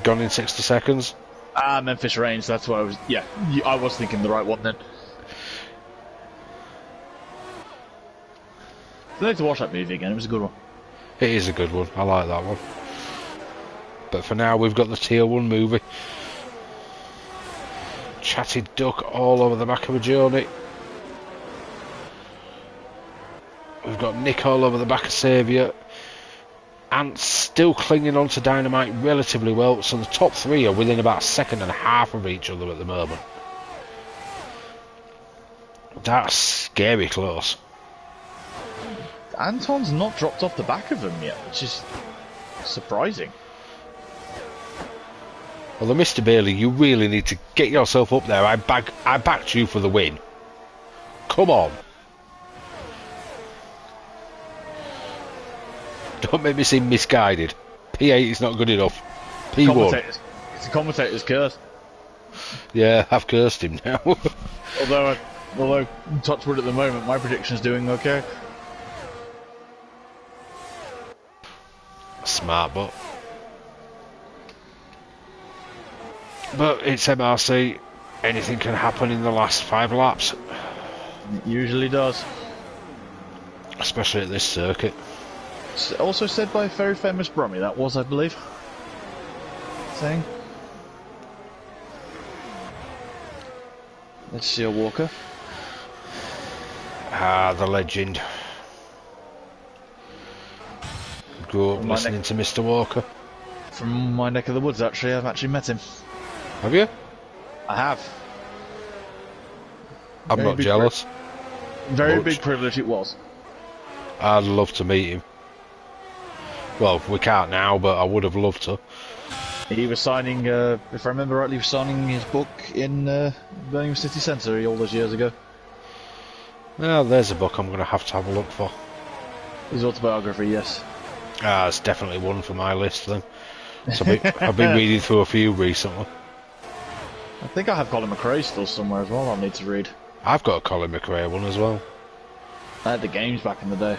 Gone in 60 seconds. Memphis Reigns, that's what I was... Yeah, I was thinking the right one then. I'd like to watch that movie again, it was a good one. It is a good one, I like that one. But for now, we've got the Tier 1 movie. Chatty duck all over the back of a Journey. We've got Nick all over the back of Saviour. Ant's still clinging on to Dynamite relatively well, so the top three are within about a second and a half of each other at the moment. That's scary close. Anton's not dropped off the back of him yet, which is surprising. Although, Mr. Bailey, you really need to get yourself up there. I backed you for the win. Come on. Don't make me seem misguided. P8 is not good enough. P1. It's a commentator's curse. Yeah, I've cursed him now. although touch wood at the moment, my prediction's doing okay. Smart, but it's MRC. Anything can happen in the last 5 laps. It usually does. Especially at this circuit. It's also said by a very famous Brummy, that was, I believe. Saying. Let's see a Walker. The legend. Grew up listening to Mr. Walker. From my neck of the woods, actually. I've actually met him. Have you? I have. I'm not jealous. Very big privilege it was. I'd love to meet him. Well, we can't now, but I would have loved to. He was signing, if I remember rightly, he was signing his book in Birmingham City Centre all those years ago. Well, there's a book I'm going to have a look for. His autobiography, yes. It's definitely one for my list then. So I've been reading through a few recently. I think I have Colin McRae still somewhere as well I'll need to read. I've got a Colin McRae one as well. I had the games back in the day.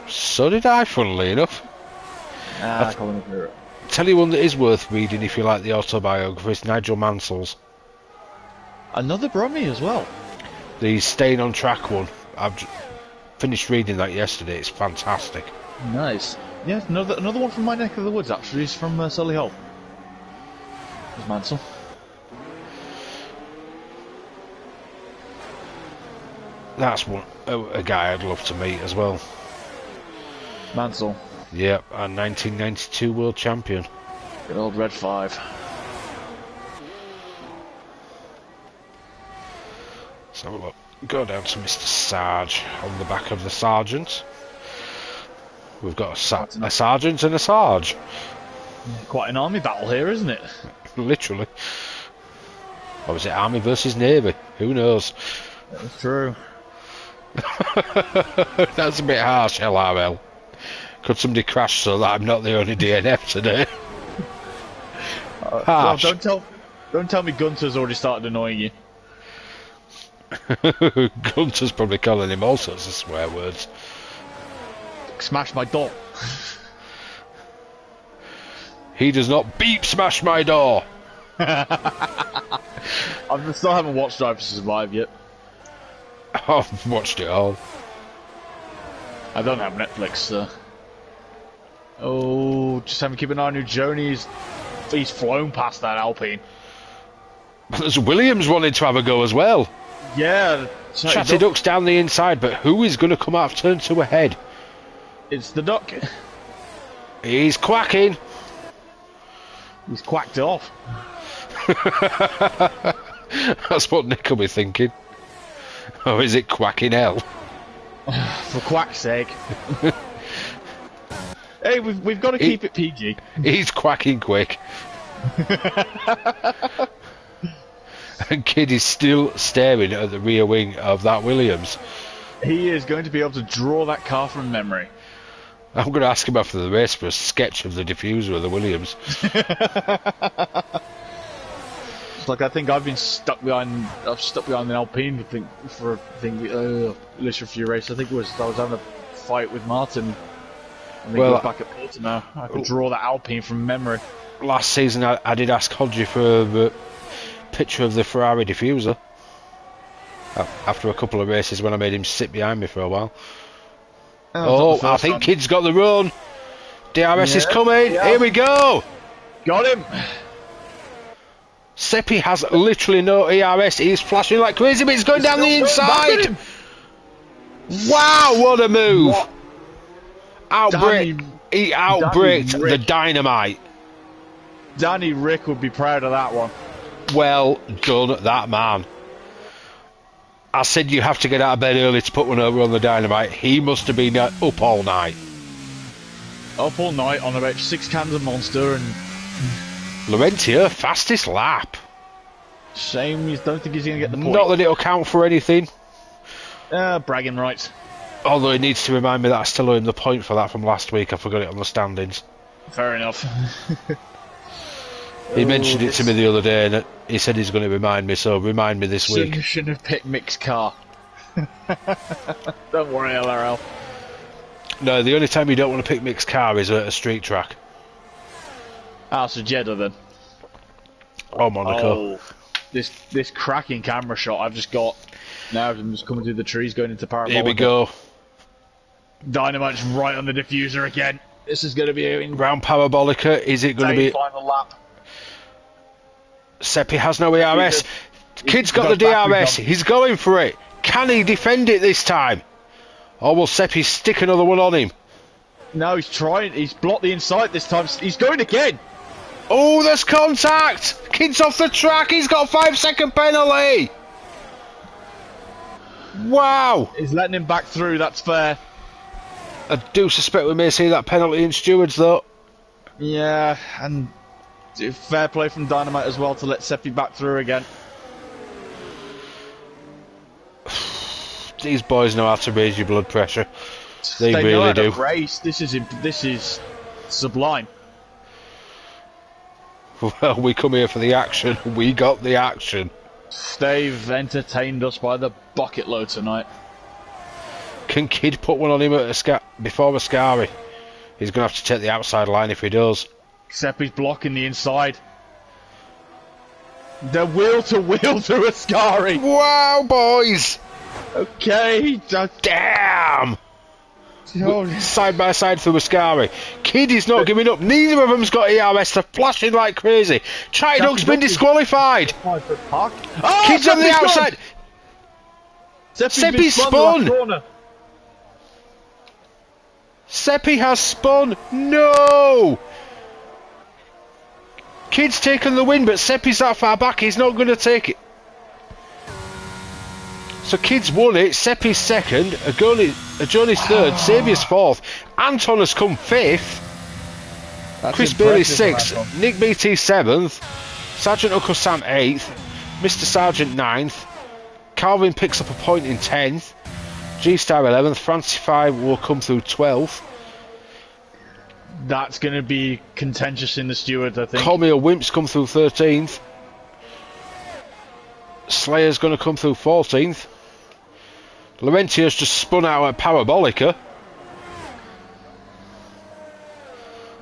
So did I, funnily enough. Colin McRae. Tell you one that is worth reading if you like the autobiography is Nigel Mansell's. Another Brummy as well. The Staying on Track one. I've finished reading that yesterday. It's fantastic. Nice. Yeah, another one from my neck of the woods actually. He's from Solihull. There's Mansell. That's one a guy I'd love to meet as well. Mansell. Yep, our 1992 world champion. Good old Red 5. Let's have a look. Go down to Mr. Sarge on the back of the sergeant. We've got a sergeant and a sarge. Quite an army battle here, isn't it? Literally. Or is it army versus navy? Who knows? That's true. That's a bit harsh, LRL. Could somebody crash so that I'm not the only DNF today? Harsh. Well, don't tell me Gunter's already started annoying you. Gunter's probably calling him all sorts of swear words. Smash my door. He does not beep smash my door. I still haven't watched Drive to Survive yet. I've watched it all. I don't have Netflix, so. Oh, just having to keep an eye on Joni's. He's flown past that Alpine. There's Williams wanting to have a go as well. Yeah. Chatty Duck's down the inside, but who is going to come out of turn 2 ahead? It's the Duck. He's quacking. He's quacked off. That's what Nick will be thinking. Or is it quacking hell? For quack's sake. Hey, we've got to keep it PG. He's quacking quick. And Kid is still staring at the rear wing of that Williams. He is going to be able to draw that car from memory. I'm going to ask him after the race for a sketch of the diffuser of the Williams. It's like I think I've been stuck behind an Alpine for at least a few races. I think I was having a fight with Martin. And then go back at Portimao. I could draw that Alpine from memory. Last season I did ask Hodgie for a picture of the Ferrari diffuser. After a couple of races when I made him sit behind me for a while. I think Kid's got the run. DRS is coming. Yeah. Here we go. Got him. Seppi has literally no ERS. He's flashing like crazy, but he's going down the inside. Wow, what a move. What? He outbraked the Dynamite. Danny Rick would be proud of that one. Well done, that man. I said you have to get out of bed early to put one over on the Dynamite. He must have been up all night. Up all night on about 6 cans of Monster and... Laurentier, fastest lap. Shame, you don't think he's going to get the point. Not that it'll count for anything. Bragging rights. Although he needs to remind me that I still owe him the point for that from last week. I forgot it on the standings. Fair enough. He mentioned it to me the other day and he said he's going to remind me, so remind me this week. You shouldn't have picked Mick's car. Don't worry, LRL. No, the only time you don't want to pick Mick's car is at a street track. So Jeddah then. Or Monaco. Oh, this cracking camera shot I've just got. Now I'm just coming through the trees going into Parabolica. Here we go. Dynamite's right on the diffuser again. This is going to be round Parabolica. Is it going to be final lap? Seppi has no ERS. Kid's got the DRS. He's going for it. Can he defend it this time? Or will Seppi stick another one on him? No, he's trying. He's blocked the inside this time. He's going again. Oh, there's contact. Kid's off the track. He's got a 5-second penalty. Wow. He's letting him back through. That's fair. I do suspect we may see that penalty in stewards, though. Yeah, and fair play from Dynamite as well to let Seppi back through again. These boys know how to raise your blood pressure. They really know how to do. Race. This is sublime. Well, we come here for the action. We got the action. They've entertained us by the bucket load tonight. Can Kid put one on him at before Ascari? He's going to have to take the outside line if he does. Seppi's blocking the inside. They're wheel to Ascari. Wow, boys! Okay. Damn! Side by side through Ascari. Kid is not giving up. Neither of them's got ERS. They're flashing like crazy. Chatty Duck's been disqualified. Oh, Kid's on the outside. Seppi spun! Seppi has spun! No! Kid's taken the win, but Seppi's that far back, he's not going to take it. So Kid's won it, Seppi's second, Ajoni's third, Saviour's fourth, Anton has come fifth, Chris Bailey sixth, Nick BT seventh, Sergeant Uncle Sam eighth, Mr. Sergeant ninth, Calvin picks up a point in 10th, G-Star 11th, Francie 5 will come through 12th. That's going to be contentious in the stewards, I think. Call Me a Wimp's come through 13th. Slayer's going to come through 14th. Laurentia's just spun out at Parabolica.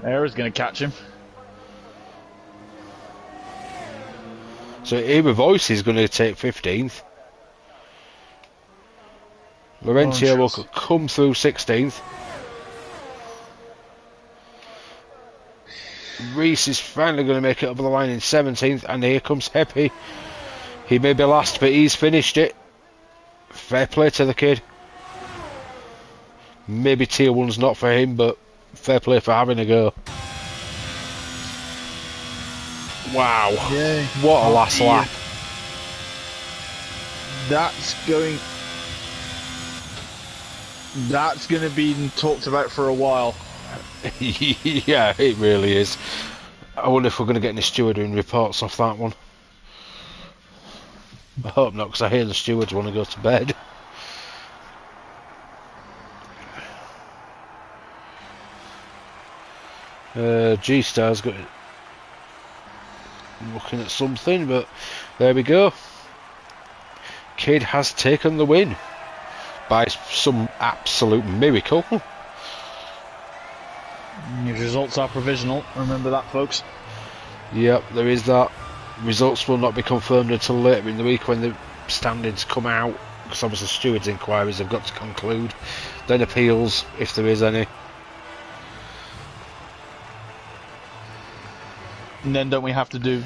Era's going to catch him. So Era Voice is going to take 15th. Laurentia will come through 16th. Reese is finally going to make it over the line in 17th, and here comes Happy. He may be last, but he's finished it. Fair play to the kid. Maybe tier 1's not for him, but fair play for having a go. Wow. Yay. What a last lap. That's going to be talked about for a while. Yeah, it really is. I wonder if we're going to get any stewarding reports off that one. I hope not, because I hear the stewards want to go to bed. G-Star's got looking at something, but there we go. Kid has taken the win by some absolute miracle. The results are provisional, remember that, folks. Yep, there is that. Results will not be confirmed until later in the week when the standings come out, because obviously stewards' inquiries have got to conclude, then appeals if there is any. And then don't we have to do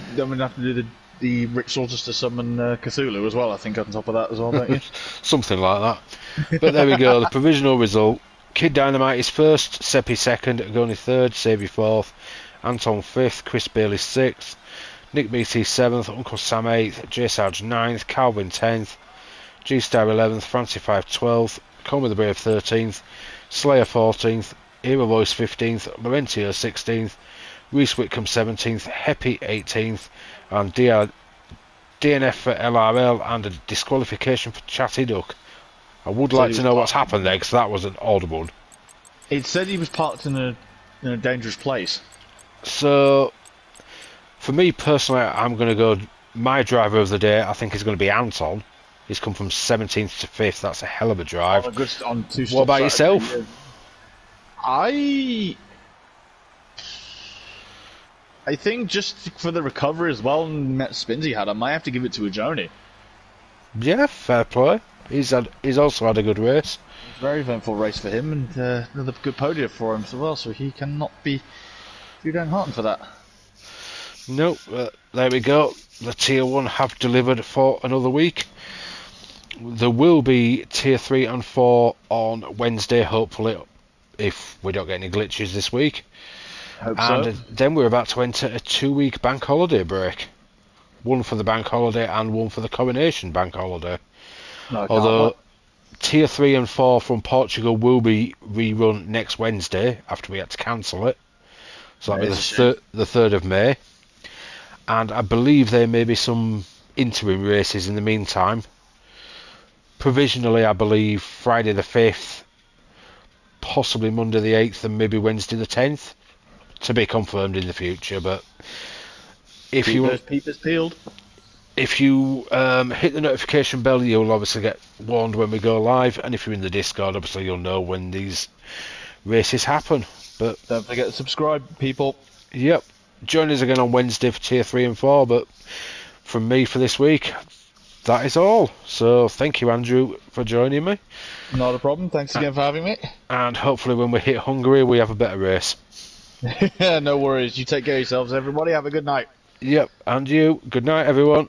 the Rick Salters to summon Cthulhu as well, I think, on top of that as well, don't you? Something like that. But there we go, the provisional result. Kid Dynamite is first, Seppi second, Agoni third, Savvy fourth, Anton fifth, Chris Bailey sixth, Nick BT seventh, Uncle Sam eighth, J Sarge ninth, Calvin 10th, G Star 11th, Francie 5 12th, Come with the Brave 13th, Slayer 14th, Era Voice 15th, Laurentio 16th, Reese Whitcomb 17th, Happy 18th, and DNF for LRL and a disqualification for Chatty Duck. I would like to know what's happened there, because that was an odd one. It said he was parked in a dangerous place. So, for me personally, I'm going to go, my driver of the day, I think is going to be Anton. He's come from 17th to 5th, that's a hell of a drive. What about yourself? I think just for the recovery as well and net spins he had, I might have to give it to Ajoni. Yeah, fair play. He's also had a good race. Very eventful race for him, and another good podium for him as well, so he cannot be too downhearted for that. Nope, there we go. The Tier 1 have delivered for another week. There will be Tier 3 and 4 on Wednesday, hopefully, if we don't get any glitches this week. Hope and so. Then we're about to enter a 2-week bank holiday break. One for the bank holiday and one for the coronation bank holiday. No, although Tier 3 and 4 from Portugal will be rerun next Wednesday after we had to cancel it. So that'll be the 3rd of May. And I believe there may be some interim races in the meantime. Provisionally, I believe Friday the 5th, possibly Monday the 8th, and maybe Wednesday the 10th. To be confirmed in the future, but if Peepers peeled. If you hit the notification bell, you'll obviously get warned when we go live, and if you're in the Discord, obviously you'll know when these races happen. But don't forget to subscribe, people. Yep, join us again on Wednesday for Tier 3 and 4, but from me for this week, that is all. So thank you, Andrew, for joining me. Not a problem, thanks again for having me. And hopefully when we hit Hungary, we have a better race. No worries, you take care of yourselves, everybody, have a good night. Yep, and you. Good night, everyone.